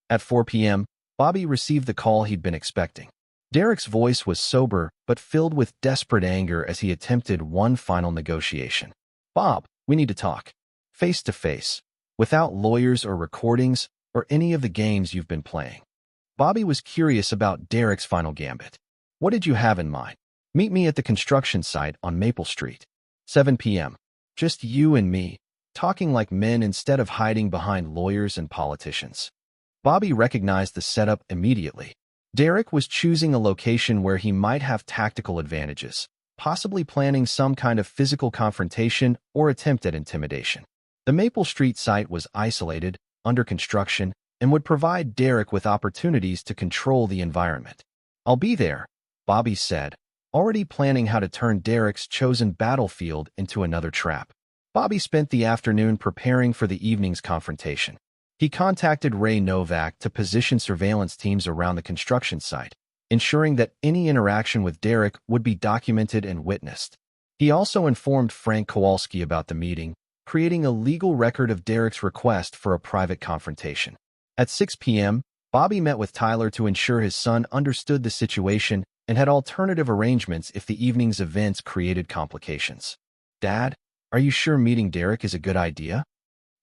At 4 p.m., Bobby received the call he'd been expecting. Derek's voice was sober but filled with desperate anger as he attempted one final negotiation. "Bob, we need to talk. Face to face, without lawyers or recordings or any of the games you've been playing." Bobby was curious about Derek's final gambit. "What did you have in mind?" "Meet me at the construction site on Maple Street. 7 p.m. Just you and me, talking like men instead of hiding behind lawyers and politicians." Bobby recognized the setup immediately. Derek was choosing a location where he might have tactical advantages, possibly planning some kind of physical confrontation or attempt at intimidation. The Maple Street site was isolated, under construction, and would provide Derek with opportunities to control the environment. "I'll be there," Bobby said, already planning how to turn Derek's chosen battlefield into another trap. Bobby spent the afternoon preparing for the evening's confrontation. He contacted Ray Novak to position surveillance teams around the construction site, ensuring that any interaction with Derek would be documented and witnessed. He also informed Frank Kowalski about the meeting, creating a legal record of Derek's request for a private confrontation. At 6 p.m., Bobby met with Tyler to ensure his son understood the situation and had alternative arrangements if the evening's events created complications. "Dad, are you sure meeting Derek is a good idea?"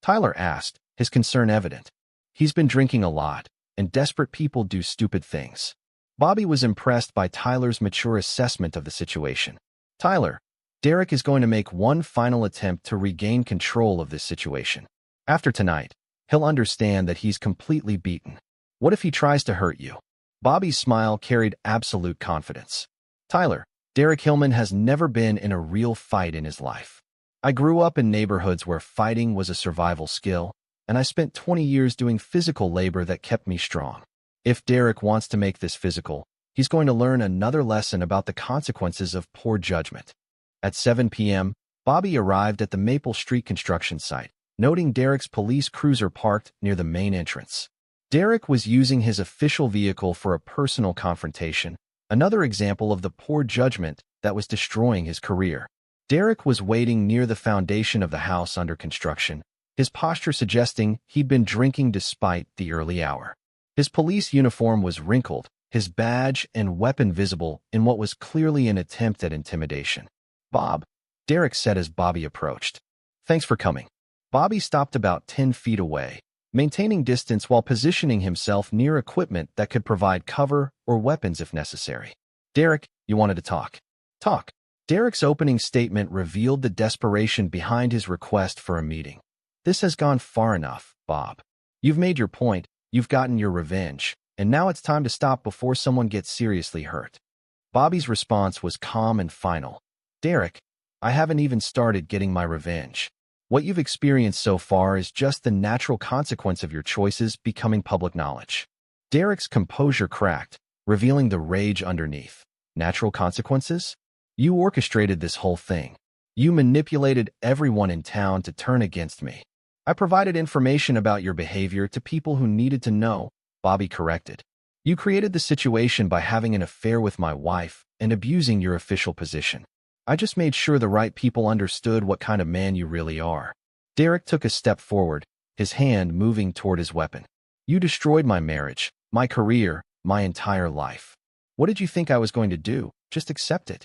Tyler asked, his concern evident. "He's been drinking a lot, and desperate people do stupid things." Bobby was impressed by Tyler's mature assessment of the situation. "Tyler, Derek is going to make one final attempt to regain control of this situation. After tonight, he'll understand that he's completely beaten. What if he tries to hurt you?" Bobby's smile carried absolute confidence. "Tyler, Derek Hillman has never been in a real fight in his life. I grew up in neighborhoods where fighting was a survival skill, and I spent 20 years doing physical labor that kept me strong. If Derek wants to make this physical, he's going to learn another lesson about the consequences of poor judgment." At 7 p.m., Bobby arrived at the Maple Street construction site, noting Derek's police cruiser parked near the main entrance. Derek was using his official vehicle for a personal confrontation, another example of the poor judgment that was destroying his career. Derek was waiting near the foundation of the house under construction, his posture suggesting he'd been drinking despite the early hour. His police uniform was wrinkled, his badge and weapon visible in what was clearly an attempt at intimidation. "Bob," Derek said as Bobby approached. "Thanks for coming." Bobby stopped about 10 feet away, maintaining distance while positioning himself near equipment that could provide cover or weapons if necessary. "Derek, you wanted to talk." "Talk." Derek's opening statement revealed the desperation behind his request for a meeting. "This has gone far enough, Bob. You've made your point, you've gotten your revenge, and now it's time to stop before someone gets seriously hurt." Bobby's response was calm and final. "Derek, I haven't even started getting my revenge. What you've experienced so far is just the natural consequence of your choices becoming public knowledge." Derek's composure cracked, revealing the rage underneath. "Natural consequences? You orchestrated this whole thing. You manipulated everyone in town to turn against me. I provided information about your behavior to people who needed to know, Bobby corrected. You created the situation by having an affair with my wife and abusing your official position. I just made sure the right people understood what kind of man you really are. Derek took a step forward, his hand moving toward his weapon. You destroyed my marriage, my career, my entire life. What did you think I was going to do? Just accept it.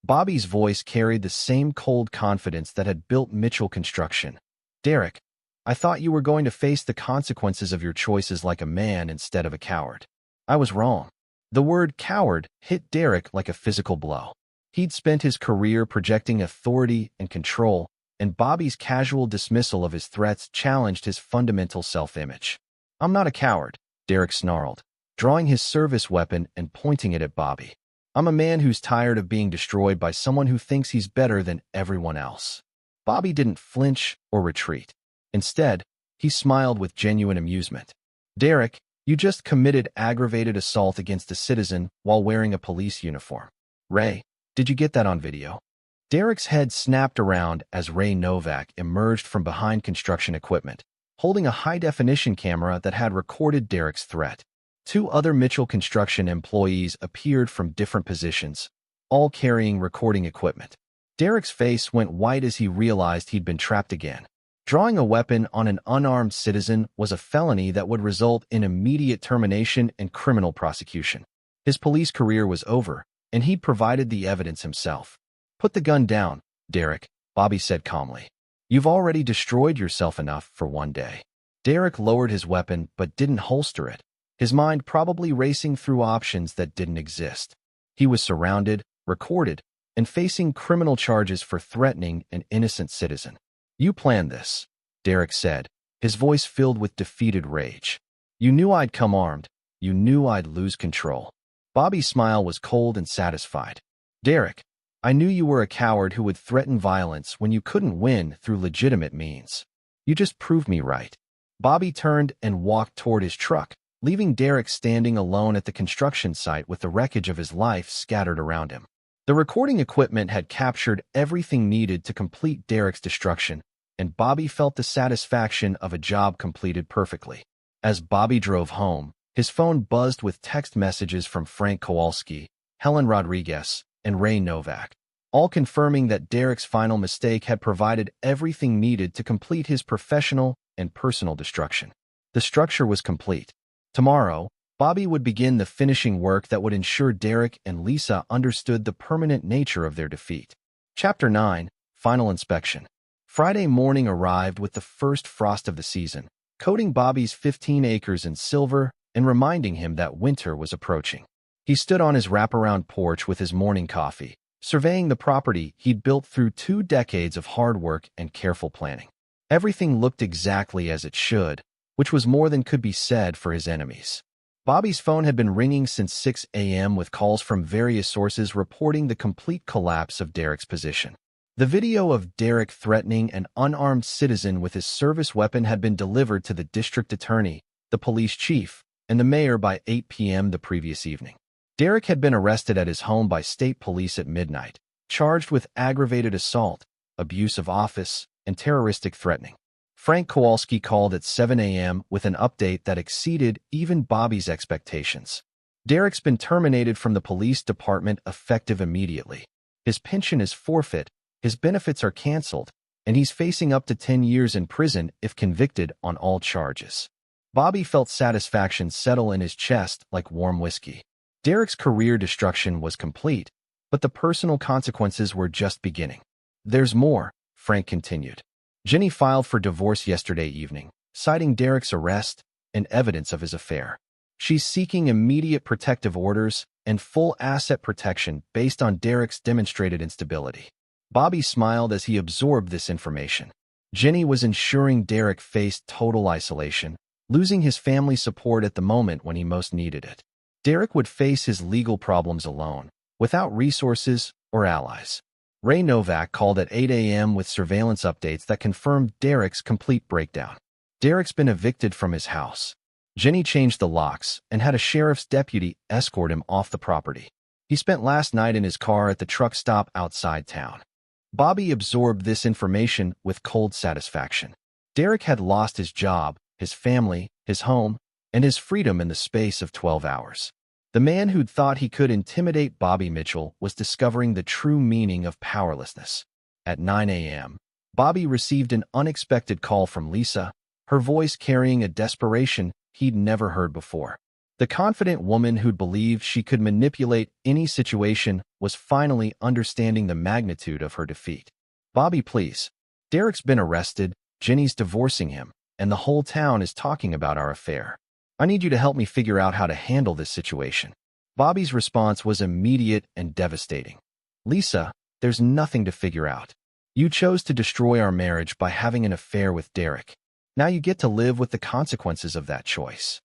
Bobby's voice carried the same cold confidence that had built Mitchell Construction. Derek, I thought you were going to face the consequences of your choices like a man instead of a coward. I was wrong. The word coward hit Derek like a physical blow. He'd spent his career projecting authority and control, and Bobby's casual dismissal of his threats challenged his fundamental self-image. I'm not a coward, Derek snarled, drawing his service weapon and pointing it at Bobby. I'm a man who's tired of being destroyed by someone who thinks he's better than everyone else. Bobby didn't flinch or retreat. Instead, he smiled with genuine amusement. Derek, you just committed aggravated assault against a citizen while wearing a police uniform. Ray, did you get that on video? Derek's head snapped around as Ray Novak emerged from behind construction equipment, holding a high-definition camera that had recorded Derek's threat. Two other Mitchell Construction employees appeared from different positions, all carrying recording equipment. Derek's face went white as he realized he'd been trapped again. Drawing a weapon on an unarmed citizen was a felony that would result in immediate termination and criminal prosecution. His police career was over, and he'd provided the evidence himself. Put the gun down, Derek, Bobby said calmly. You've already destroyed yourself enough for one day. Derek lowered his weapon but didn't holster it, his mind probably racing through options that didn't exist. He was surrounded, recorded, and facing criminal charges for threatening an innocent citizen. You planned this, Derek said, his voice filled with defeated rage. You knew I'd come armed. You knew I'd lose control. Bobby's smile was cold and satisfied. Derek, I knew you were a coward who would threaten violence when you couldn't win through legitimate means. You just proved me right. Bobby turned and walked toward his truck, leaving Derek standing alone at the construction site with the wreckage of his life scattered around him. The recording equipment had captured everything needed to complete Derek's destruction, and Bobby felt the satisfaction of a job completed perfectly. As Bobby drove home, his phone buzzed with text messages from Frank Kowalski, Helen Rodriguez, and Ray Novak, all confirming that Derek's final mistake had provided everything needed to complete his professional and personal destruction. The structure was complete. Tomorrow, Bobby would begin the finishing work that would ensure Derek and Lisa understood the permanent nature of their defeat. Chapter 9, Final Inspection. Friday morning arrived with the first frost of the season, coating Bobby's 15 acres in silver and reminding him that winter was approaching. He stood on his wraparound porch with his morning coffee, surveying the property he'd built through 2 decades of hard work and careful planning. Everything looked exactly as it should, which was more than could be said for his enemies. Bobby's phone had been ringing since 6 a.m. with calls from various sources reporting the complete collapse of Derek's position. The video of Derek threatening an unarmed citizen with his service weapon had been delivered to the district attorney, the police chief, and the mayor by 8 p.m. the previous evening. Derek had been arrested at his home by state police at midnight, charged with aggravated assault, abuse of office, and terroristic threatening. Frank Kowalski called at 7 a.m. with an update that exceeded even Bobby's expectations. Derek's been terminated from the police department effective immediately. His pension is forfeit, his benefits are canceled, and he's facing up to 10 years in prison if convicted on all charges. Bobby felt satisfaction settle in his chest like warm whiskey. Derek's career destruction was complete, but the personal consequences were just beginning. There's more, Frank continued. Jenny filed for divorce yesterday evening, citing Derek's arrest and evidence of his affair. She's seeking immediate protective orders and full asset protection based on Derek's demonstrated instability. Bobby smiled as he absorbed this information. Jenny was ensuring Derek faced total isolation, losing his family support at the moment when he most needed it. Derek would face his legal problems alone, without resources or allies. Ray Novak called at 8 a.m. with surveillance updates that confirmed Derek's complete breakdown. Derek's been evicted from his house. Jenny changed the locks and had a sheriff's deputy escort him off the property. He spent last night in his car at the truck stop outside town. Bobby absorbed this information with cold satisfaction. Derek had lost his job, his family, his home, and his freedom in the space of 12 hours. The man who'd thought he could intimidate Bobby Mitchell was discovering the true meaning of powerlessness. At 9 a.m., Bobby received an unexpected call from Lisa, her voice carrying a desperation he'd never heard before. The confident woman who'd believed she could manipulate any situation was finally understanding the magnitude of her defeat. "Bobby, please. Derek's been arrested, Jenny's divorcing him, and the whole town is talking about our affair. I need you to help me figure out how to handle this situation." Bobby's response was immediate and devastating. "Lisa, there's nothing to figure out. You chose to destroy our marriage by having an affair with Derek. Now you get to live with the consequences of that choice.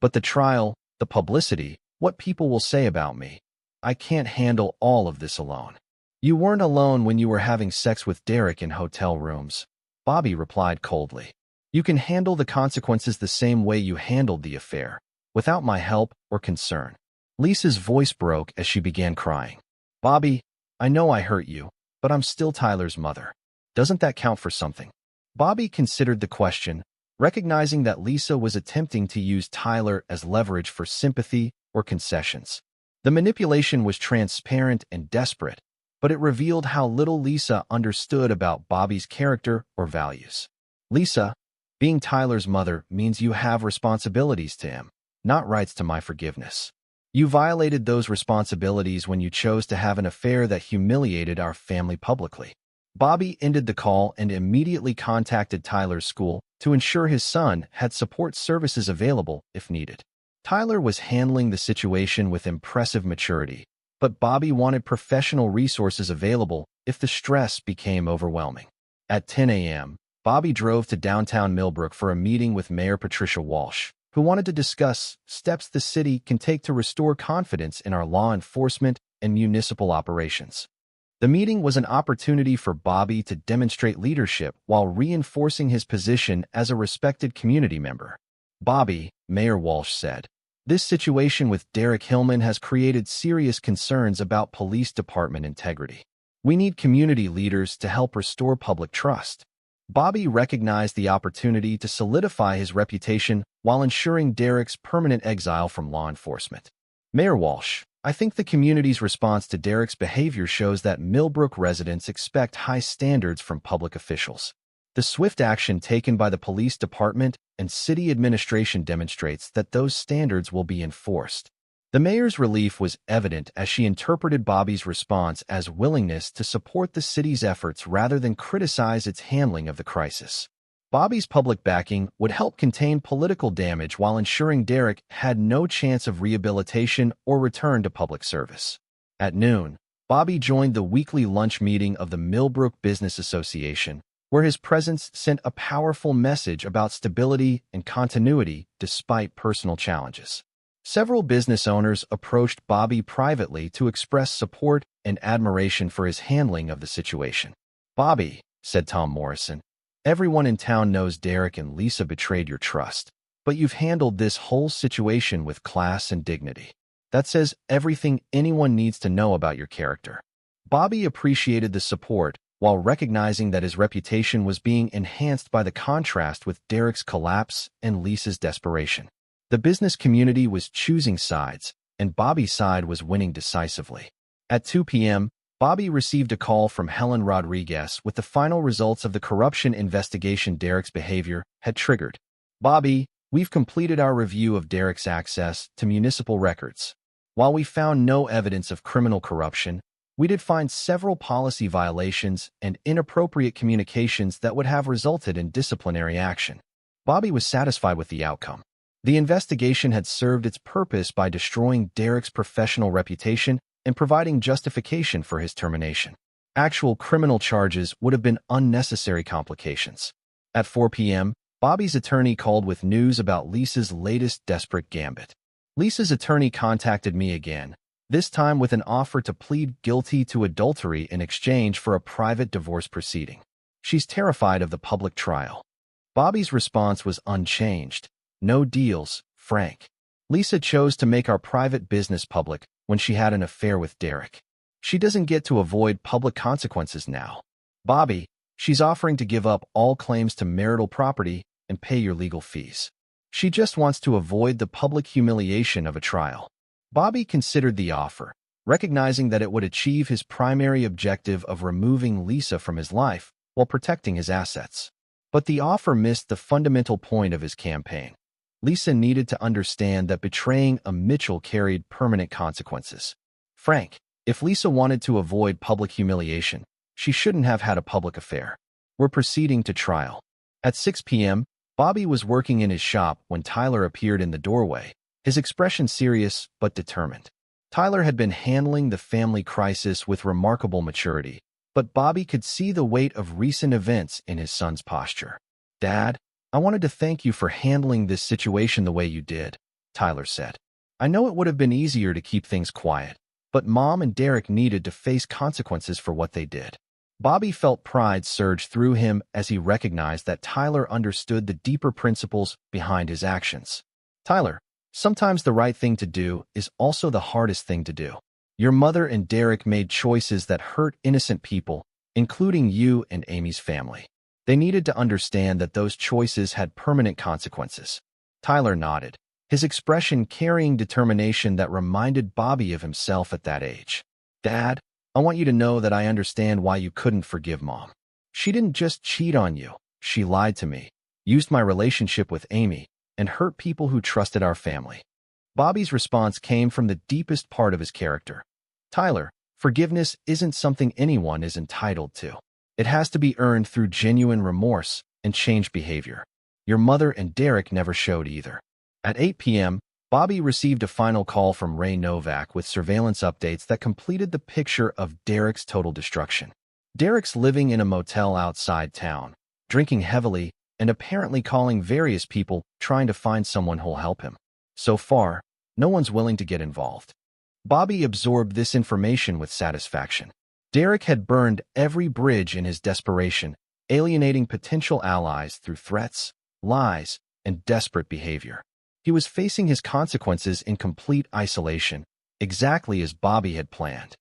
But the trial, the publicity, what people will say about me, I can't handle all of this alone." "You weren't alone when you were having sex with Derek in hotel rooms," Bobby replied coldly. "You can handle the consequences the same way you handled the affair, without my help or concern." Lisa's voice broke as she began crying. "Bobby, I know I hurt you, but I'm still Tyler's mother. Doesn't that count for something?" Bobby considered the question, recognizing that Lisa was attempting to use Tyler as leverage for sympathy or concessions. The manipulation was transparent and desperate, but it revealed how little Lisa understood about Bobby's character or values. "Lisa, being Tyler's mother means you have responsibilities to him, not rights to my forgiveness. You violated those responsibilities when you chose to have an affair that humiliated our family publicly." Bobby ended the call and immediately contacted Tyler's school to ensure his son had support services available if needed. Tyler was handling the situation with impressive maturity, but Bobby wanted professional resources available if the stress became overwhelming. At 10 a.m., Bobby drove to downtown Millbrook for a meeting with Mayor Patricia Walsh, who wanted to discuss steps the city can take to restore confidence in our law enforcement and municipal operations. The meeting was an opportunity for Bobby to demonstrate leadership while reinforcing his position as a respected community member. "Bobby," Mayor Walsh said, "this situation with Derek Hillman has created serious concerns about police department integrity. We need community leaders to help restore public trust." Bobby recognized the opportunity to solidify his reputation while ensuring Derek's permanent exile from law enforcement. "Mayor Walsh, I think the community's response to Derek's behavior shows that Millbrook residents expect high standards from public officials. The swift action taken by the police department and city administration demonstrates that those standards will be enforced." The mayor's relief was evident as she interpreted Bobby's response as willingness to support the city's efforts rather than criticize its handling of the crisis. Bobby's public backing would help contain political damage while ensuring Derek had no chance of rehabilitation or return to public service. At noon, Bobby joined the weekly lunch meeting of the Millbrook Business Association, where his presence sent a powerful message about stability and continuity despite personal challenges. Several business owners approached Bobby privately to express support and admiration for his handling of the situation. "Bobby," said Tom Morrison, "everyone in town knows Derek and Lisa betrayed your trust, but you've handled this whole situation with class and dignity. That says everything anyone needs to know about your character." Bobby appreciated the support while recognizing that his reputation was being enhanced by the contrast with Derek's collapse and Lisa's desperation. The business community was choosing sides, and Bobby's side was winning decisively. At 2 p.m., Bobby received a call from Helen Rodriguez with the final results of the corruption investigation Derek's behavior had triggered. "Bobby, we've completed our review of Derek's access to municipal records. While we found no evidence of criminal corruption, we did find several policy violations and inappropriate communications that would have resulted in disciplinary action." Bobby was satisfied with the outcome. The investigation had served its purpose by destroying Derek's professional reputation and providing justification for his termination. Actual criminal charges would have been unnecessary complications. At 4 p.m., Bobby's attorney called with news about Lisa's latest desperate gambit. Lisa's attorney contacted me again, this time with an offer to plead guilty to adultery in exchange for a private divorce proceeding. She's terrified of the public trial. Bobby's response was unchanged. "No deals, Frank. Lisa chose to make our private business public when she had an affair with Derek. She doesn't get to avoid public consequences now. Bobby, she's offering to give up all claims to marital property and pay your legal fees." She just wants to avoid the public humiliation of a trial. Bobby considered the offer, recognizing that it would achieve his primary objective of removing Lisa from his life while protecting his assets. But the offer missed the fundamental point of his campaign. Lisa needed to understand that betraying a Mitchell carried permanent consequences. Frank, if Lisa wanted to avoid public humiliation, she shouldn't have had a public affair. We're proceeding to trial. At 6 p.m., Bobby was working in his shop when Tyler appeared in the doorway, his expression serious but determined. Tyler had been handling the family crisis with remarkable maturity, but Bobby could see the weight of recent events in his son's posture. "Dad, I wanted to thank you for handling this situation the way you did," Tyler said. "I know it would have been easier to keep things quiet, but Mom and Derek needed to face consequences for what they did." Bobby felt pride surge through him as he recognized that Tyler understood the deeper principles behind his actions. "Tyler, sometimes the right thing to do is also the hardest thing to do. Your mother and Derek made choices that hurt innocent people, including you and Amy's family. They needed to understand that those choices had permanent consequences." Tyler nodded, his expression carrying determination that reminded Bobby of himself at that age. "Dad, I want you to know that I understand why you couldn't forgive Mom. She didn't just cheat on you, she lied to me, used my relationship with Amy, and hurt people who trusted our family." Bobby's response came from the deepest part of his character. "Tyler, forgiveness isn't something anyone is entitled to. It has to be earned through genuine remorse and changed behavior. Your mother and Derek never showed either." At 8 p.m., Bobby received a final call from Ray Novak with surveillance updates that completed the picture of Derek's total destruction. Derek's living in a motel outside town, drinking heavily, and apparently calling various people trying to find someone who'll help him. So far, no one's willing to get involved. Bobby absorbed this information with satisfaction. Derek had burned every bridge in his desperation, alienating potential allies through threats, lies, and desperate behavior. He was facing his consequences in complete isolation, exactly as Bobby had planned.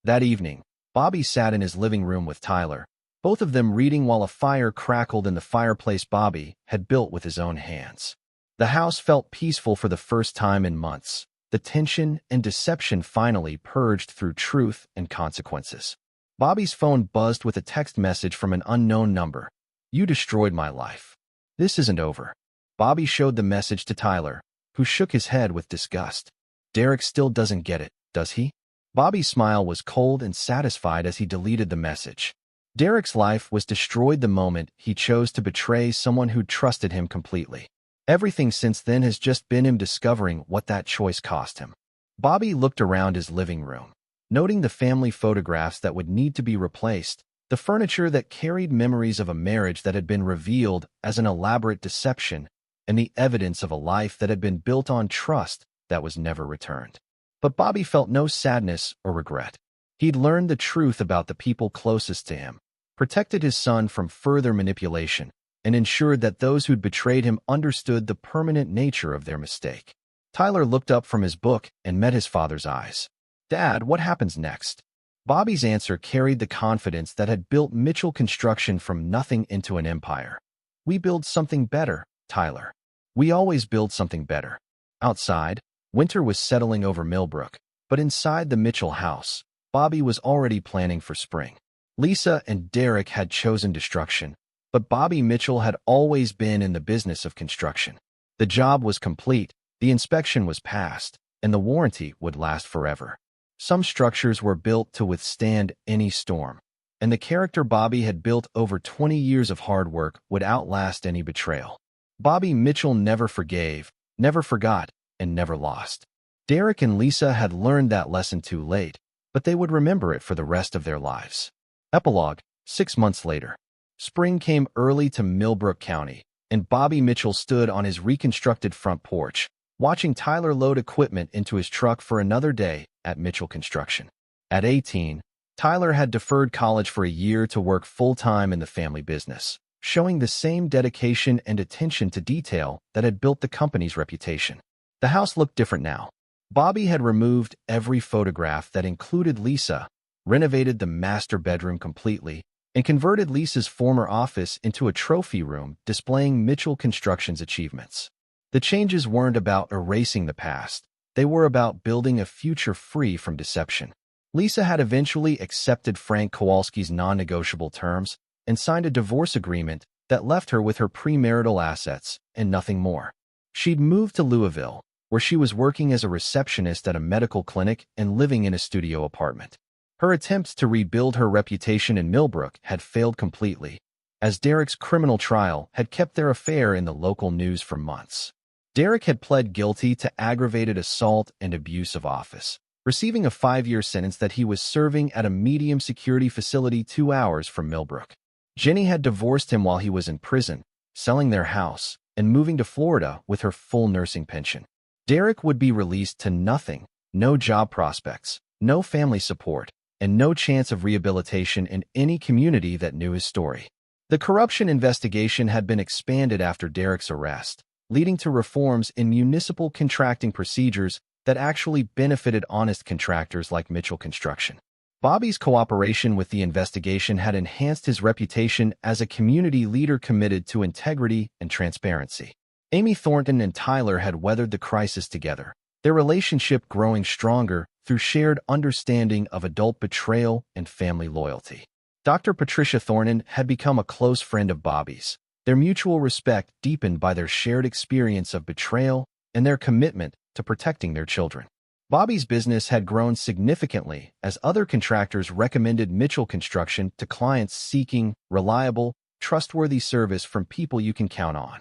That evening, Bobby sat in his living room with Tyler, both of them reading while a fire crackled in the fireplace Bobby had built with his own hands. The house felt peaceful for the first time in months. The tension and deception finally purged through truth and consequences. Bobby's phone buzzed with a text message from an unknown number. "You destroyed my life. This isn't over." Bobby showed the message to Tyler, who shook his head with disgust. "Derek still doesn't get it, does he?" Bobby's smile was cold and satisfied as he deleted the message. Derek's life was destroyed the moment he chose to betray someone who trusted him completely. Everything since then has just been him discovering what that choice cost him. Bobby looked around his living room, noting the family photographs that would need to be replaced, the furniture that carried memories of a marriage that had been revealed as an elaborate deception, and the evidence of a life that had been built on trust that was never returned. But Bobby felt no sadness or regret. He'd learned the truth about the people closest to him, protected his son from further manipulation, and ensured that those who'd betrayed him understood the permanent nature of their mistake. Tyler looked up from his book and met his father's eyes. "Dad, what happens next?" Bobby's answer carried the confidence that had built Mitchell Construction from nothing into an empire. "We build something better, Tyler. We always build something better." Outside, winter was settling over Millbrook, but inside the Mitchell house, Bobby was already planning for spring. Lisa and Derek had chosen destruction, but Bobby Mitchell had always been in the business of construction. The job was complete, the inspection was passed, and the warranty would last forever. Some structures were built to withstand any storm, and the character Bobby had built over 20 years of hard work would outlast any betrayal. Bobby Mitchell never forgave, never forgot, and never lost. Derek and Lisa had learned that lesson too late, but they would remember it for the rest of their lives. Epilogue, 6 months later. Spring came early to Millbrook County, and Bobby Mitchell stood on his reconstructed front porch, watching Tyler load equipment into his truck for another day at Mitchell Construction. At 18, Tyler had deferred college for a year to work full-time in the family business, showing the same dedication and attention to detail that had built the company's reputation. The house looked different now. Bobby had removed every photograph that included Lisa, renovated the master bedroom completely, and converted Lisa's former office into a trophy room displaying Mitchell Construction's achievements. The changes weren't about erasing the past. They were about building a future free from deception. Lisa had eventually accepted Frank Kowalski's non-negotiable terms and signed a divorce agreement that left her with her premarital assets and nothing more. She'd moved to Louisville, where she was working as a receptionist at a medical clinic and living in a studio apartment. Her attempts to rebuild her reputation in Millbrook had failed completely, as Derek's criminal trial had kept their affair in the local news for months. Derek had pled guilty to aggravated assault and abuse of office, receiving a 5-year sentence that he was serving at a medium-security facility 2 hours from Millbrook. Jenny had divorced him while he was in prison, selling their house, and moving to Florida with her full nursing pension. Derek would be released to nothing, no job prospects, no family support, and no chance of rehabilitation in any community that knew his story. The corruption investigation had been expanded after Derek's arrest, leading to reforms in municipal contracting procedures that actually benefited honest contractors like Mitchell Construction. Bobby's cooperation with the investigation had enhanced his reputation as a community leader committed to integrity and transparency. Amy Thornton and Tyler had weathered the crisis together, their relationship growing stronger through shared understanding of adult betrayal and family loyalty. Dr. Patricia Thornton had become a close friend of Bobby's, their mutual respect deepened by their shared experience of betrayal and their commitment to protecting their children. Bobby's business had grown significantly as other contractors recommended Mitchell Construction to clients seeking reliable, trustworthy service from people you can count on.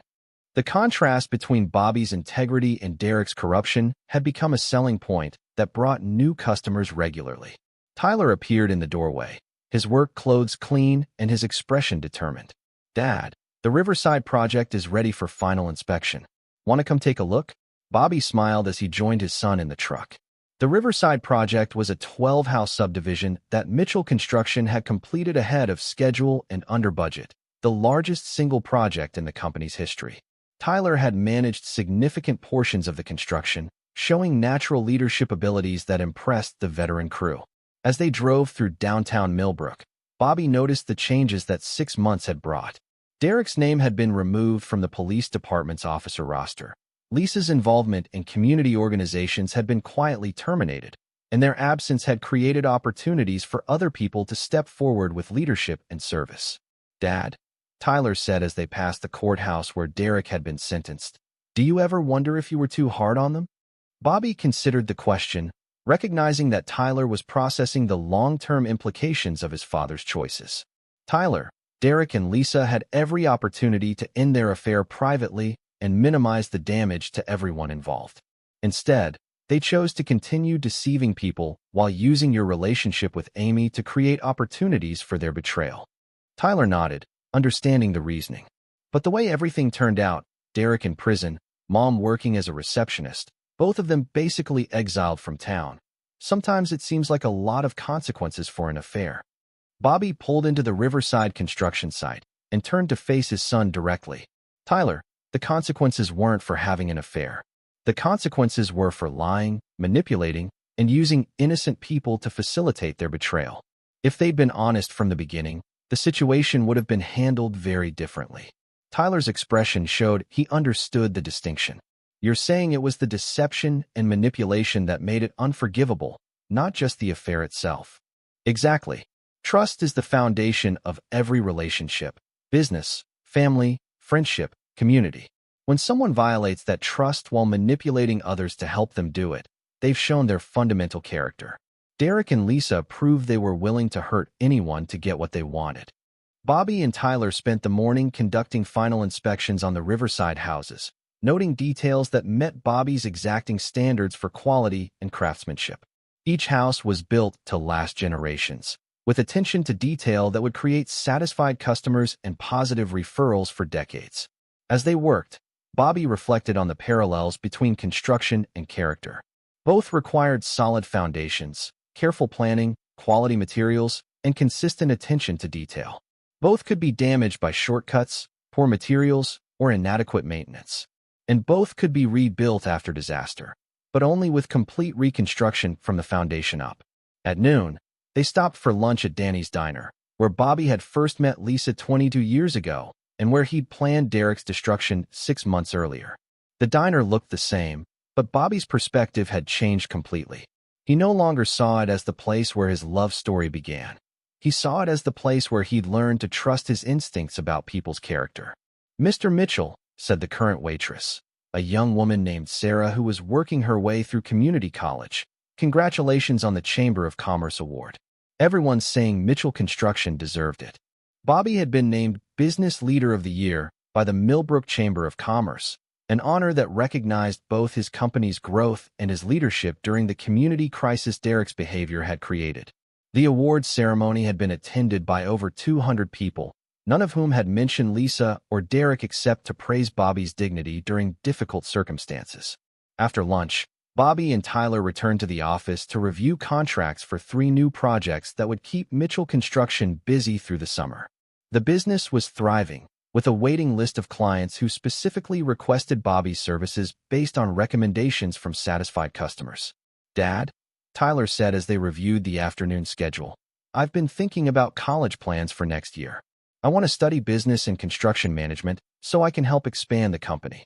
The contrast between Bobby's integrity and Derek's corruption had become a selling point that brought new customers regularly. Tyler appeared in the doorway, his work clothes clean and his expression determined. "Dad, the Riverside project is ready for final inspection. Want to come take a look?" Bobby smiled as he joined his son in the truck. The Riverside project was a 12-house subdivision that Mitchell Construction had completed ahead of schedule and under budget, the largest single project in the company's history. Tyler had managed significant portions of the construction, showing natural leadership abilities that impressed the veteran crew. As they drove through downtown Millbrook, Bobby noticed the changes that 6 months had brought. Derek's name had been removed from the police department's officer roster. Lisa's involvement in community organizations had been quietly terminated, and their absence had created opportunities for other people to step forward with leadership and service. "Dad," Tyler said as they passed the courthouse where Derek had been sentenced, "do you ever wonder if you were too hard on them?" Bobby considered the question, recognizing that Tyler was processing the long-term implications of his father's choices. Tyler, Derek, and Lisa had every opportunity to end their affair privately and minimize the damage to everyone involved. Instead, they chose to continue deceiving people while using your relationship with Amy to create opportunities for their betrayal. Tyler nodded, understanding the reasoning. But the way everything turned out, Derek in prison, Mom working as a receptionist, both of them basically exiled from town. Sometimes it seems like a lot of consequences for an affair. Bobby pulled into the Riverside construction site and turned to face his son directly. "Tyler, the consequences weren't for having an affair. The consequences were for lying, manipulating, and using innocent people to facilitate their betrayal. If they'd been honest from the beginning, the situation would have been handled very differently." Tyler's expression showed he understood the distinction. "You're saying it was the deception and manipulation that made it unforgivable, not just the affair itself." "Exactly. Trust is the foundation of every relationship, business, family, friendship, community. When someone violates that trust while manipulating others to help them do it, they've shown their fundamental character." Derek and Lisa proved they were willing to hurt anyone to get what they wanted. Bobby and Tyler spent the morning conducting final inspections on the Riverside houses, noting details that met Bobby's exacting standards for quality and craftsmanship. Each house was built to last generations, with attention to detail that would create satisfied customers and positive referrals for decades. As they worked, Bobby reflected on the parallels between construction and character. Both required solid foundations, careful planning, quality materials, and consistent attention to detail. Both could be damaged by shortcuts, poor materials, or inadequate maintenance. And both could be rebuilt after disaster, but only with complete reconstruction from the foundation up. At noon, they stopped for lunch at Danny's Diner, where Bobby had first met Lisa 22 years ago and where he'd planned Derek's destruction 6 months earlier. The diner looked the same, but Bobby's perspective had changed completely. He no longer saw it as the place where his love story began. He saw it as the place where he'd learned to trust his instincts about people's character. "Mr. Mitchell," said the current waitress, a young woman named Sarah who was working her way through community college. "Congratulations on the Chamber of Commerce Award. Everyone's saying Mitchell Construction deserved it." Bobby had been named Business Leader of the Year by the Millbrook Chamber of Commerce, an honor that recognized both his company's growth and his leadership during the community crisis Derek's behavior had created. The awards ceremony had been attended by over 200 people, none of whom had mentioned Lisa or Derek except to praise Bobby's dignity during difficult circumstances. After lunch, Bobby and Tyler returned to the office to review contracts for 3 new projects that would keep Mitchell Construction busy through the summer. The business was thriving, with a waiting list of clients who specifically requested Bobby's services based on recommendations from satisfied customers. "Dad," Tyler said as they reviewed the afternoon schedule, "I've been thinking about college plans for next year. I want to study business and construction management so I can help expand the company."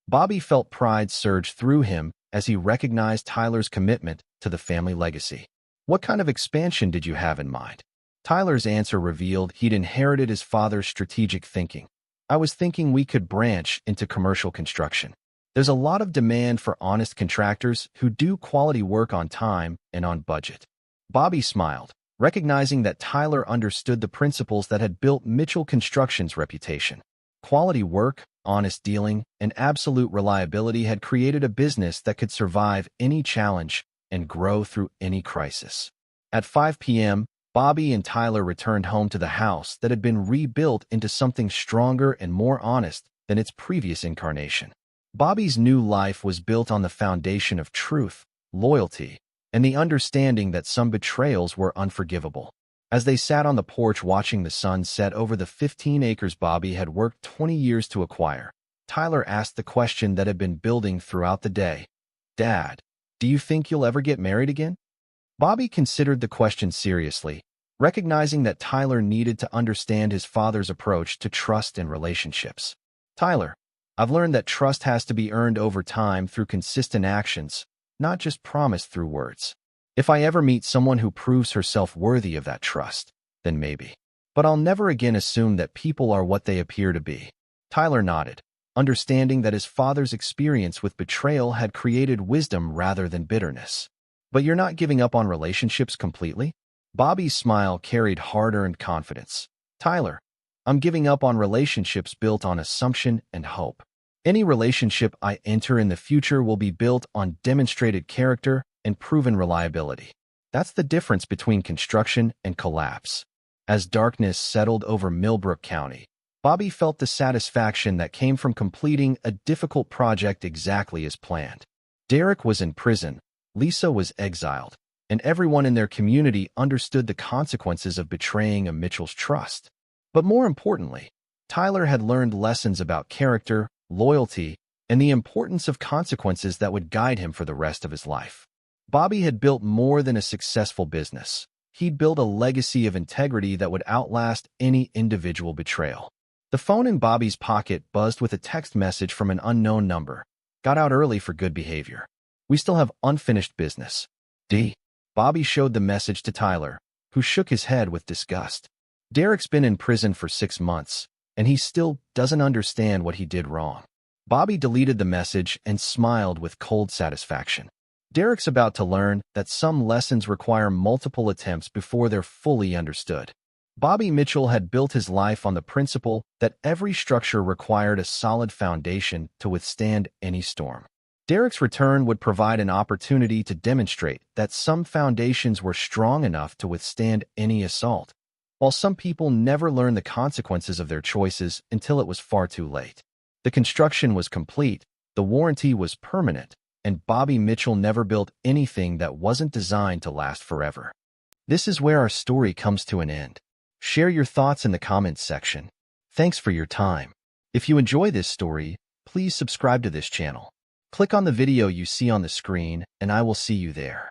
Bobby felt pride surge through him as he recognized Tyler's commitment to the family legacy. "What kind of expansion did you have in mind?" Tyler's answer revealed he'd inherited his father's strategic thinking. "I was thinking we could branch into commercial construction. There's a lot of demand for honest contractors who do quality work on time and on budget." Bobby smiled, recognizing that Tyler understood the principles that had built Mitchell Construction's reputation. Quality work, honest dealing, and absolute reliability had created a business that could survive any challenge and grow through any crisis. At 5 p.m., Bobby and Tyler returned home to the house that had been rebuilt into something stronger and more honest than its previous incarnation. Bobby's new life was built on the foundation of truth, loyalty, and the understanding that some betrayals were unforgivable. As they sat on the porch watching the sun set over the 15 acres Bobby had worked 20 years to acquire, Tyler asked the question that had been building throughout the day. "Dad, do you think you'll ever get married again?" Bobby considered the question seriously, recognizing that Tyler needed to understand his father's approach to trust and relationships. "Tyler, I've learned that trust has to be earned over time through consistent actions, not just promised through words. If I ever meet someone who proves herself worthy of that trust, then maybe. But I'll never again assume that people are what they appear to be." Tyler nodded, understanding that his father's experience with betrayal had created wisdom rather than bitterness. "But you're not giving up on relationships completely?" Bobby's smile carried hard-earned confidence. "Tyler, I'm giving up on relationships built on assumption and hope. Any relationship I enter in the future will be built on demonstrated character and proven reliability. That's the difference between construction and collapse." As darkness settled over Millbrook County, Bobby felt the satisfaction that came from completing a difficult project exactly as planned. Derek was in prison, Lisa was exiled, and everyone in their community understood the consequences of betraying a Mitchell's trust. But more importantly, Tyler had learned lessons about character, loyalty, and the importance of consequences that would guide him for the rest of his life. Bobby had built more than a successful business. He'd built a legacy of integrity that would outlast any individual betrayal. The phone in Bobby's pocket buzzed with a text message from an unknown number. "Got out early for good behavior. We still have unfinished business. D." Bobby showed the message to Tyler, who shook his head with disgust. "Derek's been in prison for 6 months, and he still doesn't understand what he did wrong." Bobby deleted the message and smiled with cold satisfaction. Derek's about to learn that some lessons require multiple attempts before they're fully understood. Bobby Mitchell had built his life on the principle that every structure required a solid foundation to withstand any storm. Derek's return would provide an opportunity to demonstrate that some foundations were strong enough to withstand any assault, while some people never learn the consequences of their choices until it was far too late. The construction was complete, the warranty was permanent, and Bobby Mitchell never built anything that wasn't designed to last forever. This is where our story comes to an end. Share your thoughts in the comments section. Thanks for your time. If you enjoy this story, please subscribe to this channel. Click on the video you see on the screen, and I will see you there.